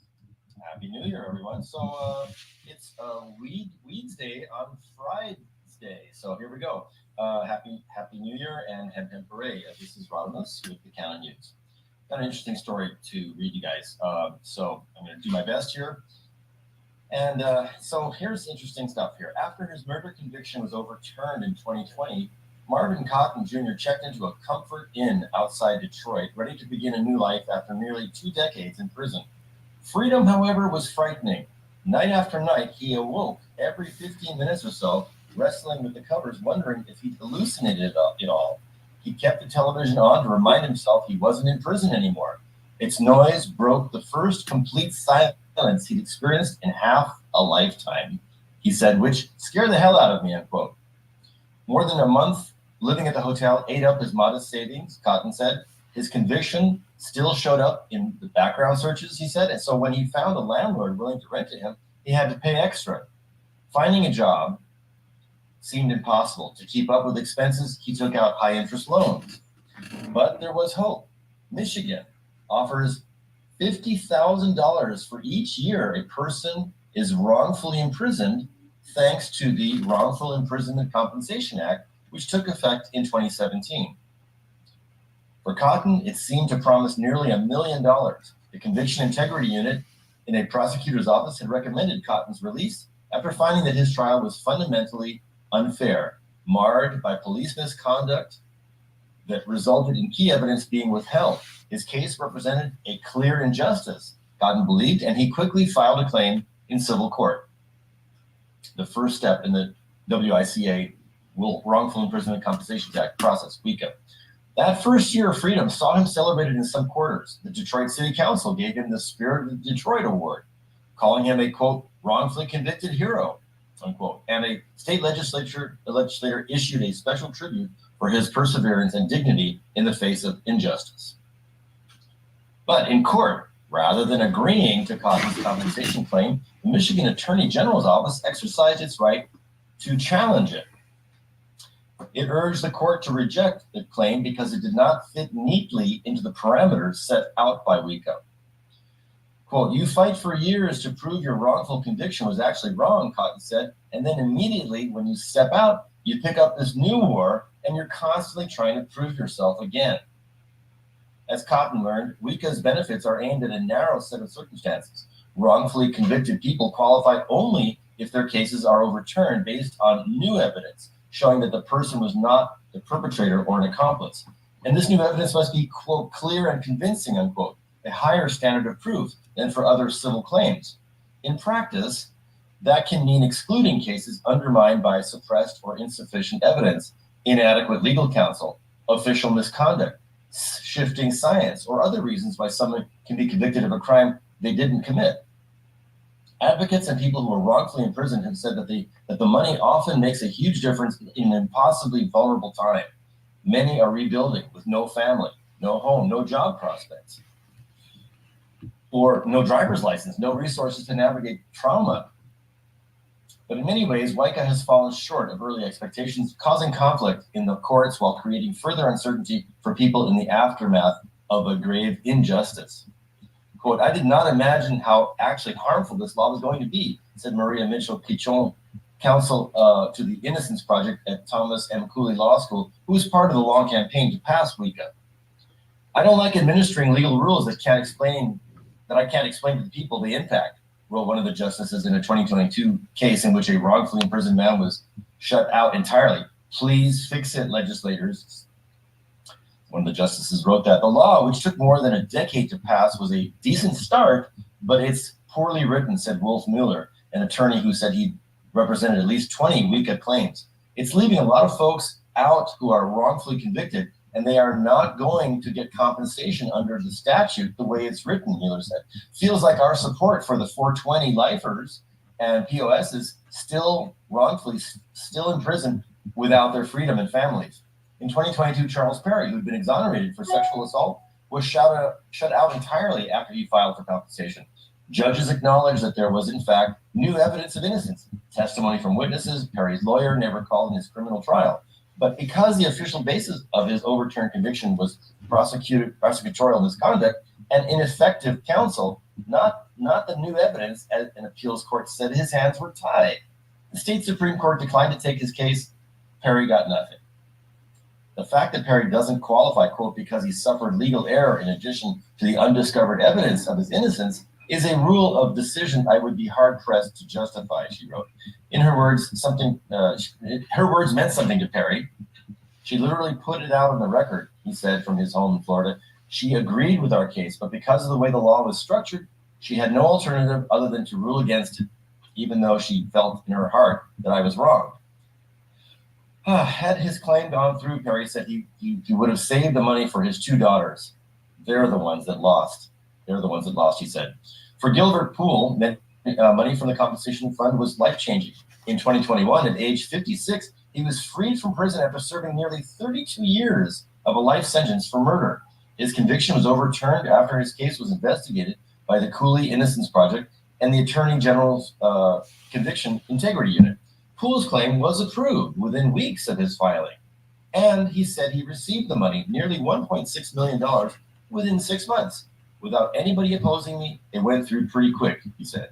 Happy New Year, everyone. So it's Weeds Day on Friday. So here we go. Happy New Year and Hemp Hooray. This is Rodimus with the Canon News. Got an interesting story to read you guys. So I'm going to do my best here. And so here's interesting stuff here. After his murder conviction was overturned in 2020, Marvin Cotton Jr. checked into a comfort inn outside Detroit, ready to begin a new life after nearly 2 decades in prison. Freedom, however, was frightening. Night after night, he awoke every 15 minutes or so, wrestling with the covers, wondering if he'd hallucinated it all. He kept the television on to remind himself he wasn't in prison anymore. Its noise broke the first complete silence he'd experienced in half a lifetime, he said, which scared the hell out of me, unquote. More than a month living at the hotel ate up his modest savings, Cotton said. His conviction still showed up in the background searches, he said, and so when he found a landlord willing to rent to him, he had to pay extra. Finding a job seemed impossible. To keep up with expenses, he took out high-interest loans. But there was hope. Michigan offers $50,000 for each year a person is wrongfully imprisoned, thanks to the Wrongful Imprisonment Compensation Act, which took effect in 2017. For Cotton, it seemed to promise nearly $1 million. The Conviction Integrity Unit in a prosecutor's office had recommended Cotton's release after finding that his trial was fundamentally unfair, marred by police misconduct that resulted in key evidence being withheld. His case represented a clear injustice, Cotton believed, and he quickly filed a claim in civil court. The first step in the WICA, Wrongful Imprisonment Compensation Act process, WECA. That first year of freedom saw him celebrated in some quarters. The Detroit City Council gave him the Spirit of the Detroit Award, calling him a, quote, wrongfully convicted hero, unquote. And a state legislator issued a special tribute for his perseverance and dignity in the face of injustice. But in court, rather than agreeing to Cotton's compensation claim, the Michigan Attorney General's office exercised its right to challenge it. It urged the court to reject the claim because it did not fit neatly into the parameters set out by WECA. Quote, you fight for years to prove your wrongful conviction was actually wrong, Cotton said, and then immediately when you step out, you pick up this new war and you're constantly trying to prove yourself again. As Cotton learned, WECA's benefits are aimed at a narrow set of circumstances. Wrongfully convicted people qualify only if their cases are overturned based on new evidence, showing that the person was not the perpetrator or an accomplice. And this new evidence must be, quote, clear and convincing, unquote, a higher standard of proof than for other civil claims. In practice, that can mean excluding cases undermined by suppressed or insufficient evidence, inadequate legal counsel, official misconduct, shifting science, or other reasons why someone can be convicted of a crime they didn't commit. Advocates and people who are wrongfully imprisoned have said that the money often makes a huge difference in an impossibly vulnerable time. Many are rebuilding with no family, no home, no job prospects, or no driver's license, no resources to navigate trauma. But in many ways, WICA has fallen short of early expectations, causing conflict in the courts while creating further uncertainty for people in the aftermath of a grave injustice. Quote, I did not imagine how actually harmful this law was going to be, said Maria Mitchell-Pichon, counsel to the Innocence Project at Thomas M. Cooley Law School, who was part of the long campaign to pass WECA. I don't like administering legal rules that I can't explain to the people they impact, wrote one of the justices in a 2022 case in which a wrongfully imprisoned man was shut out entirely. Please fix it, legislators. One of the justices wrote that the law, which took more than a decade to pass, was a decent start, but it's poorly written, said Wolf Mueller, an attorney who said he represented at least 20 WECA claims. It's leaving a lot of folks out who are wrongfully convicted, and they are not going to get compensation under the statute the way it's written, Mueller said. Feels like our support for the 420 lifers and POS is still in prison without their freedom and families. In 2022, Charles Perry, who'd been exonerated for sexual assault, was shut out entirely after he filed for compensation. Judges acknowledged that there was, in fact, new evidence of innocence. Testimony from witnesses, Perry's lawyer never called in his criminal trial. But because the official basis of his overturned conviction was prosecutorial misconduct and ineffective counsel, not the new evidence, as an appeals court said, his hands were tied. The state Supreme Court declined to take his case. Perry got nothing. The fact that Perry doesn't qualify, quote, because he suffered legal error in addition to the undiscovered evidence of his innocence is a rule of decision I would be hard-pressed to justify, she wrote. In her words, her words meant something to Perry. She literally put it out on the record, he said, from his home in Florida. She agreed with our case, but because of the way the law was structured, she had no alternative other than to rule against it, even though she felt in her heart that I was wrong. Had his claim gone through, Perry said he would have saved the money for his two daughters. They're the ones that lost. They're the ones that lost, he said. For Gilbert Poole, money from the compensation fund was life-changing. In 2021, at age 56, he was freed from prison after serving nearly 32 years of a life sentence for murder. His conviction was overturned after his case was investigated by the Cooley Innocence Project and the Attorney General's Conviction Integrity Unit. Poole's claim was approved within weeks of his filing, and he said he received the money, nearly $1.6 million, within 6 months. Without anybody opposing me, it went through pretty quick, he said.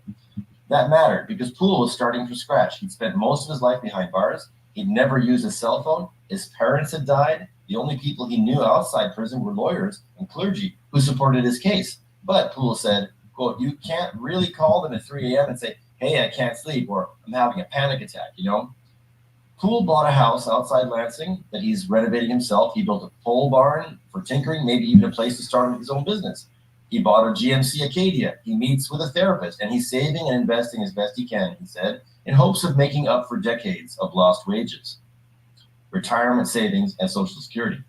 That mattered because Poole was starting from scratch. He'd spent most of his life behind bars. He'd never used a cell phone. His parents had died. The only people he knew outside prison were lawyers and clergy who supported his case. But Poole said, quote, you can't really call them at 3 a.m. and say, hey, I can't sleep, or I'm having a panic attack, you know? Poole bought a house outside Lansing that he's renovating himself. He built a pole barn for tinkering, maybe even a place to start his own business. He bought a GMC Acadia. He meets with a therapist, and he's saving and investing as best he can, he said, in hopes of making up for decades of lost wages, retirement savings, and Social Security.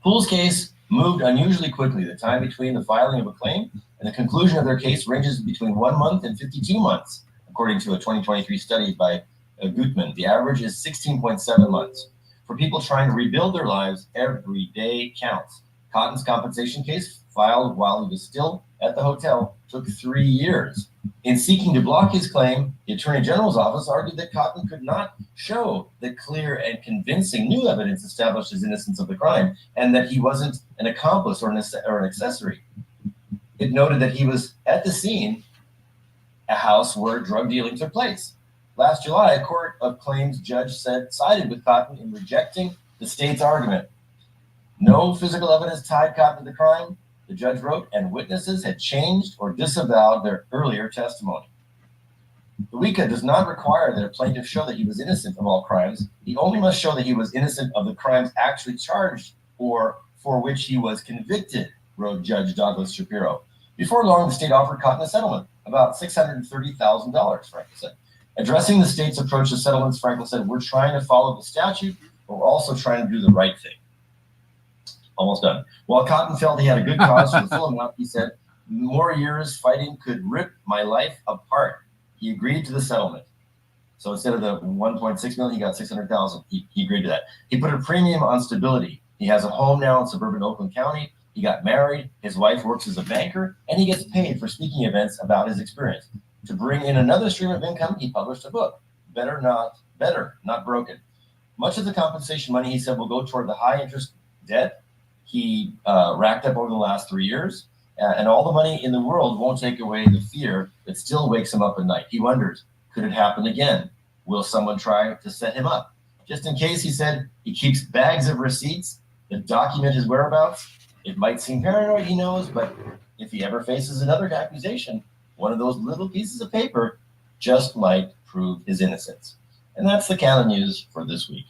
Poole's case moved unusually quickly. The time between the filing of a claim and the conclusion of their case ranges between 1 month and 52 months, according to a 2023 study by Gutman. The average is 16.7 months. For people trying to rebuild their lives, every day counts. Cotton's compensation case, filed while he was still at the hotel, took 3 years. In seeking to block his claim, the Attorney General's office argued that Cotton could not show that clear and convincing new evidence established his innocence of the crime, and that he wasn't an accomplice or an accessory. It noted that he was at the scene, a house where drug dealing took place. Last July, a court of claims judge sided with Cotton in rejecting the state's argument. No physical evidence tied Cotton to the crime, the judge wrote, and witnesses had changed or disavowed their earlier testimony. The WECA does not require that a plaintiff show that he was innocent of all crimes. He only must show that he was innocent of the crimes actually charged or for which he was convicted, wrote Judge Douglas Shapiro. Before long, the state offered Cotton a settlement, about $630,000, Frankel said. Addressing the state's approach to settlements, Frankel said, we're trying to follow the statute, but we're also trying to do the right thing. Almost done. While Cotton felt he had a good cause for the full amount, he said, more years fighting could rip my life apart. He agreed to the settlement. So instead of the 1.6 million, he got 600,000. He agreed to that. He put a premium on stability. He has a home now in suburban Oakland County. He got married. His wife works as a banker, and he gets paid for speaking events about his experience. To bring in another stream of income, he published a book, Better, Not Broken. Much of the compensation money, he said, will go toward the high interest debt he racked up over the last 3 years, and all the money in the world won't take away the fear that still wakes him up at night. He wonders, could it happen again? Will someone try to set him up? Just in case, he said, he keeps bags of receipts that document his whereabouts. It might seem paranoid, he knows, but if he ever faces another accusation, one of those little pieces of paper just might prove his innocence. And that's the Canada News for this week.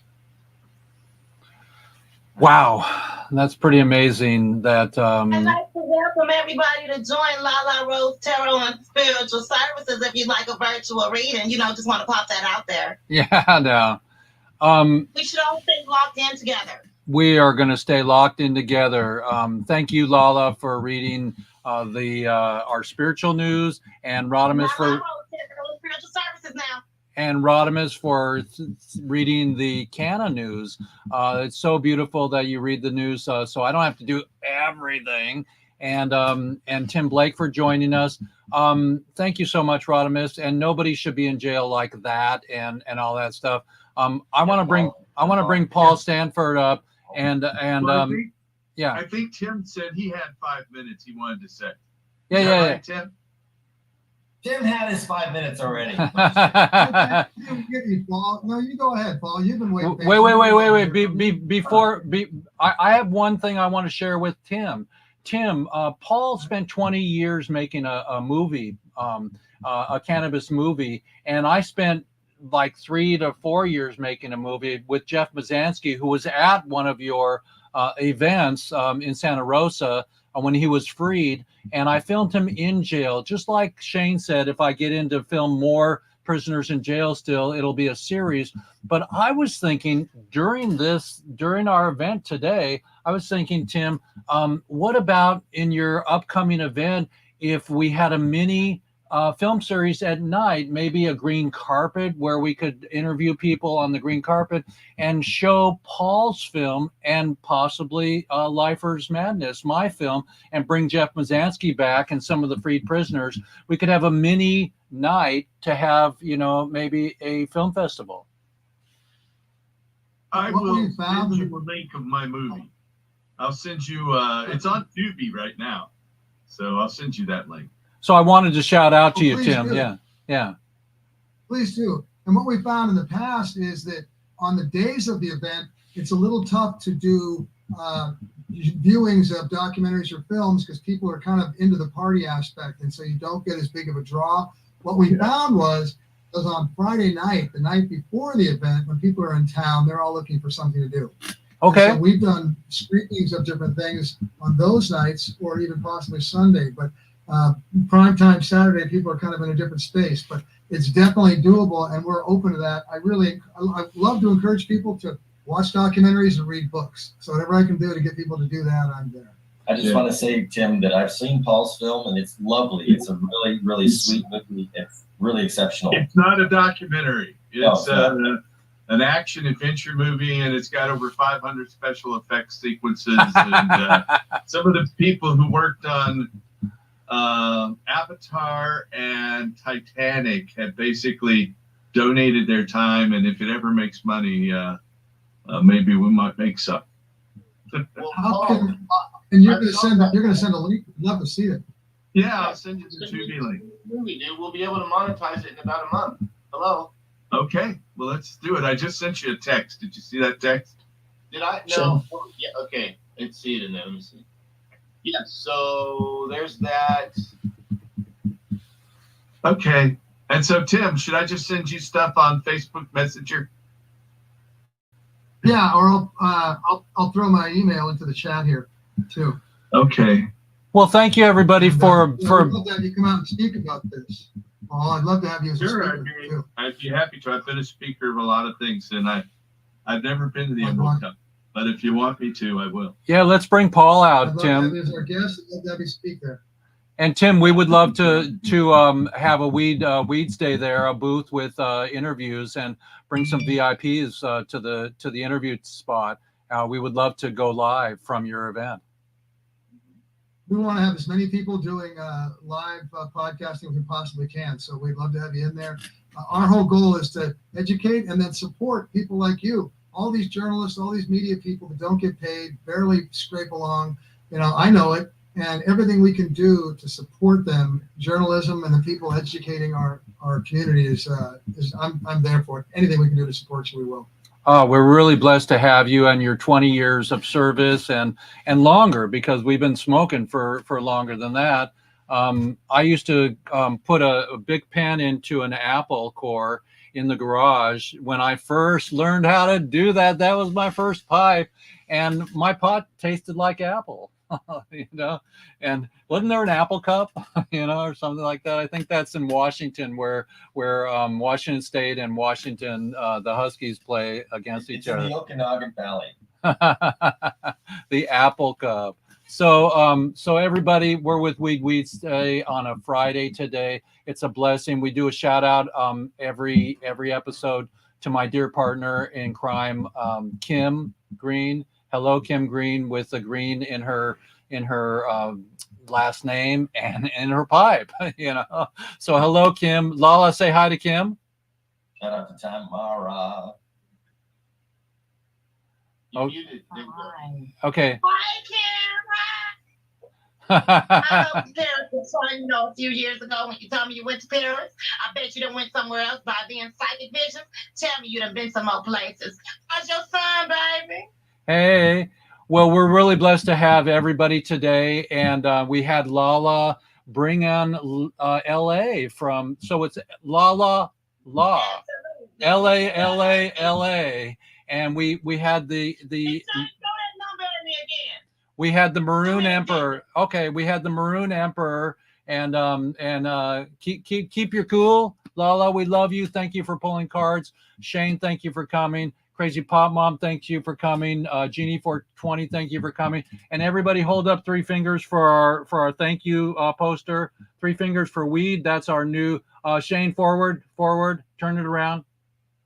Wow, that's pretty amazing. That I'd like to welcome everybody to join Lala Rose Tarot and Spiritual Services if you'd like a virtual reading. Just want to pop that out there. Yeah, no. We should all stay locked in together. We are going to stay locked in together. Thank you, Lala, for reading our spiritual news, and Rodimus for Spiritual Services now. And Rodimus for reading the Canada news. It's so beautiful that you read the news, so I don't have to do everything. And Tim Blake for joining us. Thank you so much, Rodimus. And nobody should be in jail like that and all that stuff. I want to bring Paul Stanford up and Well, yeah. I think Tim said he had 5 minutes he wanted to say. Yeah, Is that yeah, right, Tim? Tim had his 5 minutes already. No, you go ahead, Paul. You've been waiting. Wait. I have one thing I want to share with Tim. Tim, Paul spent 20 years making a movie, a cannabis movie, and I spent like 3 to 4 years making a movie with Jeff Mazansky, who was at one of your events in Santa Rosa when he was freed, and I filmed him in jail. Just like Shane said, if I get into film more prisoners in jail still, it'll be a series. But I was thinking during our event today, I was thinking, Tim, what about in your upcoming event if we had a mini film series at night, maybe a green carpet where we could interview people on the green carpet and show Paul's film and possibly Lifer's Madness, my film, and bring Jeff Mazansky back and some of the freed prisoners. We could have a mini night to have, maybe a film festival. I will send you a link of my movie. I'll send you, it's on Tubi right now. So I'll send you that link. So I wanted to shout out to you, Tim. Do. Yeah. Please do. And what we found in the past is that on the days of the event, it's a little tough to do viewings of documentaries or films because people are kind of into the party aspect, and so you don't get as big of a draw. What we found was on Friday night, the night before the event, when people are in town, they're all looking for something to do. Okay. And so we've done screenings of different things on those nights, or even possibly Sunday. But primetime Saturday, people are kind of in a different space. But it's definitely doable, and we're open to that. I love to encourage people to watch documentaries and read books. So whatever I can do to get people to do that, I'm there. I just want to say, Tim, that I've seen Paul's film, and it's lovely. It's a really, really sweet movie. It's really exceptional. It's not a documentary. It's an action adventure movie, and it's got over 500 special effects sequences. And some of the people who worked on Avatar and Titanic have basically donated their time, and if it ever makes money, maybe we might make some. And you're going to send a link. I'd love to see it. Yeah, I'll send you the Tubi link. Movie, dude. We'll be able to monetize it in about a month. Hello. Okay, well, let's do it. I just sent you a text. Did you see that text? Did I? No. Yeah. Okay. Let's see it in there. Let me see. Yeah. So there's that. Okay. And so, Tim, should I just send you stuff on Facebook Messenger? Yeah, or I'll throw my email into the chat here too. Okay. Well, thank you everybody for. I'd love to have you come out and speak about this. Paul, I'd love to have you as a speaker too. I'd be happy to. I've been a speaker of a lot of things, and I've never been to the Emerald Cup. But if you want me to, I will. Yeah, let's bring Paul out, Tim. I'd love to have you as our guest. I'd love to have you speak there. And Tim, we would love to have a Weeds Day there, a booth with interviews, and bring some VIPs to the interview spot. We would love to go live from your event. We want to have as many people doing live podcasting as we possibly can. So we'd love to have you in there. Our whole goal is to educate and then support people like you. All these journalists, all these media people that don't get paid, barely scrape along. I know it. And everything we can do to support them, journalism and the people educating our community is I'm there for it. Anything we can do to support you, we will. We're really blessed to have you and your 20 years of service and longer, because we've been smoking for longer than that. I used to put a big pen into an apple core in the garage when I first learned how to do that. That was my first pipe, and my pot tasted like apple. And wasn't there an apple cup, or something like that? I think that's in Washington, where Washington State and Washington, the Huskies play against each other. In the Okanagan Valley. The apple cup. So everybody, we're with Weeds Day on a Friday today. It's a blessing. We do a shout out every episode to my dear partner in crime, Kim Green. Hello, Kim Green, with a green in her in her last name and in her pipe. So hello, Kim. Lala, say hi to Kim. Shout out to Tamara. You Oh. muted, Nick. Okay. Hi, Kim. I hope Paris was fun, a few years ago when you told me you went to Paris. I bet you done went somewhere else by being psychic visions. Tell me you done been some more places. How's your son, baby? Hey. Well, we're really blessed to have everybody today, and we had Lala bring on LA from. So it's Lala La. LA, LA, LA, and we had the we had the Maroon Emperor. Okay, we had the Maroon Emperor, and keep your cool, Lala. We love you. Thank you for pulling cards. Shane, thank you for coming. Crazy Pop Mom, thank you for coming. Jeannie 420, thank you for coming. And everybody, hold up 3 fingers for our thank you poster. 3 fingers for weed. That's our new Shane. Forward. Turn it around.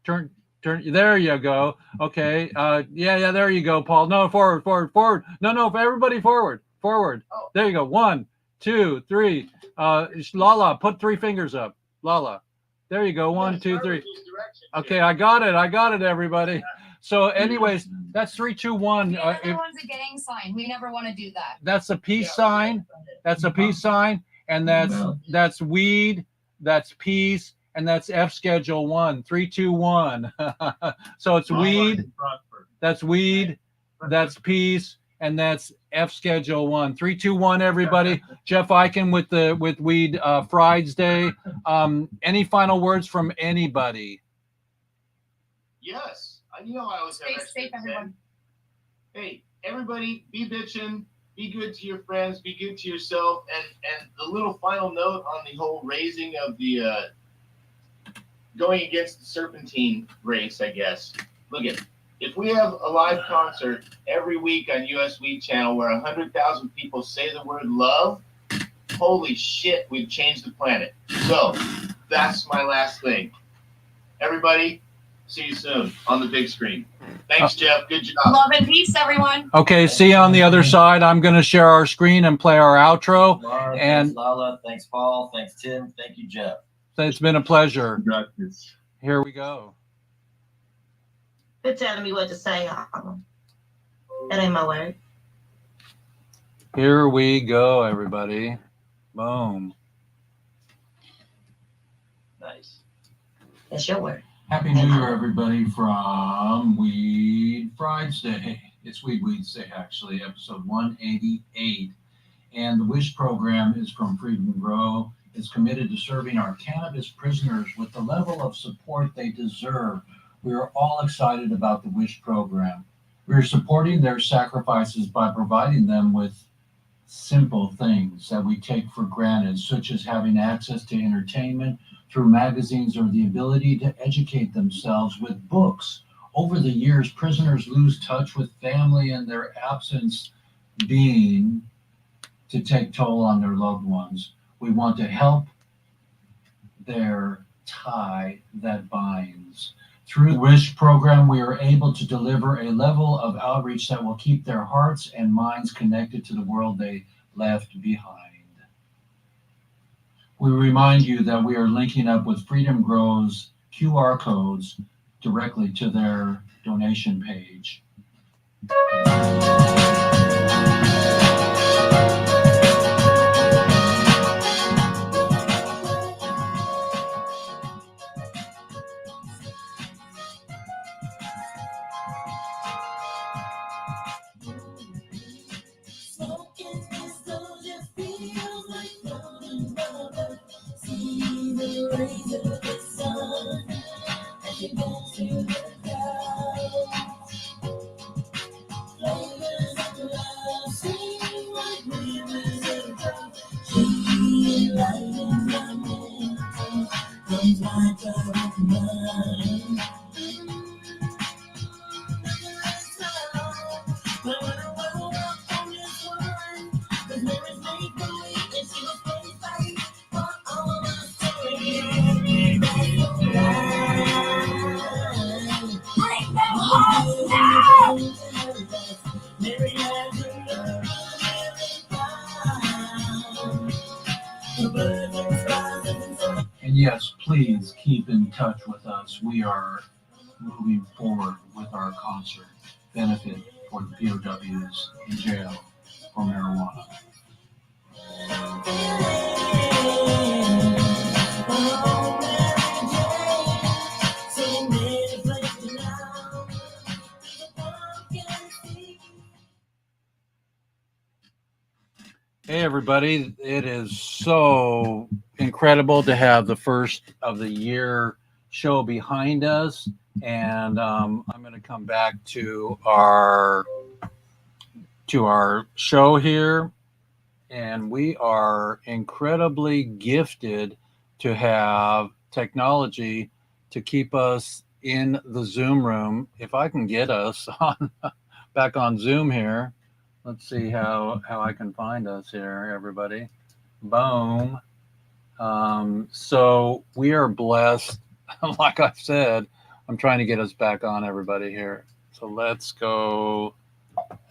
Turn. There you go. Okay. Yeah. There you go, Paul. No, forward. No. Everybody forward. Oh. There you go. 1, 2, 3. Lala, put 3 fingers up. Lala. There you go. 1, 2, 3. Okay, I got it, everybody. So, anyways, that's 3, 2, 1. Everyone's a gang sign. We never want to do that. That's a peace sign. That's a peace sign, and that's weed. That's peace. And that's F schedule 1, 3, 2, 1. So it's weed. That's weed. That's peace. And that's F schedule 1, 3, 2, 1. Everybody. Jeff Eichen with Weed Friday. Any final words from anybody? Yes, I always Stay have safe, everyone. Hey, everybody, be bitching, be good to your friends, be good to yourself, and the little final note on the whole raising of the going against the serpentine race, I guess. Look at, if we have a live concert every week on US Weed Channel where 100,000 people say the word love, holy shit, we've changed the planet. So that's my last thing. Everybody, see you soon on the big screen. Thanks, Jeff. Good job. Love and peace, everyone. Okay, see you on the other side. I'm going to share our screen and play our outro. Laura, And thanks, Lala. Thanks, Paul. Thanks, Tim. Thank you, Jeff. it's been a pleasure. Got this. Here we go. They're telling me what to say. That ain't my word. Here we go, everybody. Boom. Nice. That's your word. Happy New Year, everybody, from Weed Friday. It's WEEDSDAYS, actually, episode 188. And the WISH program is from Freedom Grow. It's committed to serving our cannabis prisoners with the level of support they deserve. We are all excited about the WISH program. We are supporting their sacrifices by providing them with simple things that we take for granted, such as having access to entertainment through magazines or the ability to educate themselves with books. Over the years, prisoners lose touch with family and their absence being to take toll on their loved ones. We want to help their tie that binds. Through the WISH program, we are able to deliver a level of outreach that will keep their hearts and minds connected to the world they left behind. We remind you that we are linking up with Freedom Grow's QR codes directly to their donation page. please keep in touch with us. We are moving forward with our concert benefit for the POWs in jail for marijuana. Hey, everybody. It is so incredible to have the first of the year show behind us. And I'm going to come back to our show here. And we are incredibly gifted to have technology to keep us in the Zoom room. If I can get us on back on Zoom here. Let's see how I can find us here, everybody. Boom. So we are blessed. Like I said, I'm trying to get us back on, everybody, here. So let's go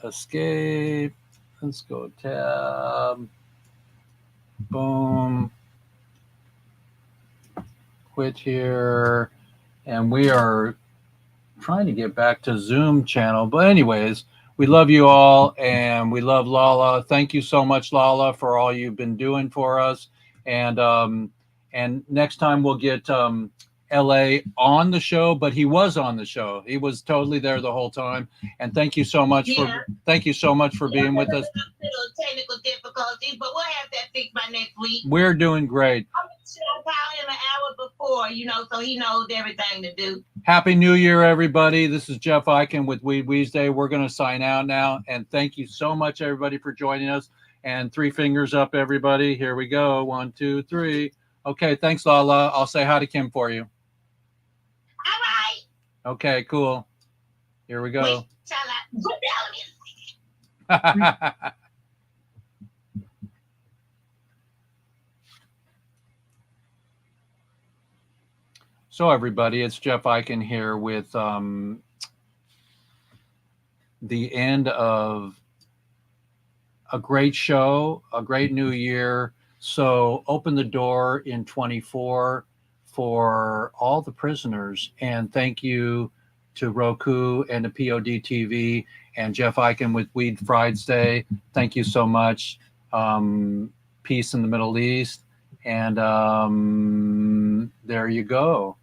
escape. Let's go tab. Boom. Quit here. And we are trying to get back to Zoom channel. But anyways, we love you all, and we love Lala. Thank you so much, Lala, for all you've been doing for us. And next time we'll get LA on the show, but he was on the show. He was totally there the whole time. And thank you so much for being with us. Technical difficulties, but we'll have that fixed by next week. We're doing great. I'll call him an hour before, so he knows everything to do. Happy New Year, everybody. This is Jeff Eichen with WEEDSDAYS. We're going to sign out now. And thank you so much, everybody, for joining us. And 3 fingers up, everybody. Here we go. 1, 2, 3. Okay, thanks, Lala. I'll say hi to Kim for you. All right. Okay, cool. Here we go. So, everybody, it's Jeff Eichen here with the end of a great show, a great new year. So open the door in 24 for all the prisoners. And thank you to Roku and to POD TV and Jeff Eichen with WEEDSDAYS. Thank you so much. Peace in the Middle East. And there you go.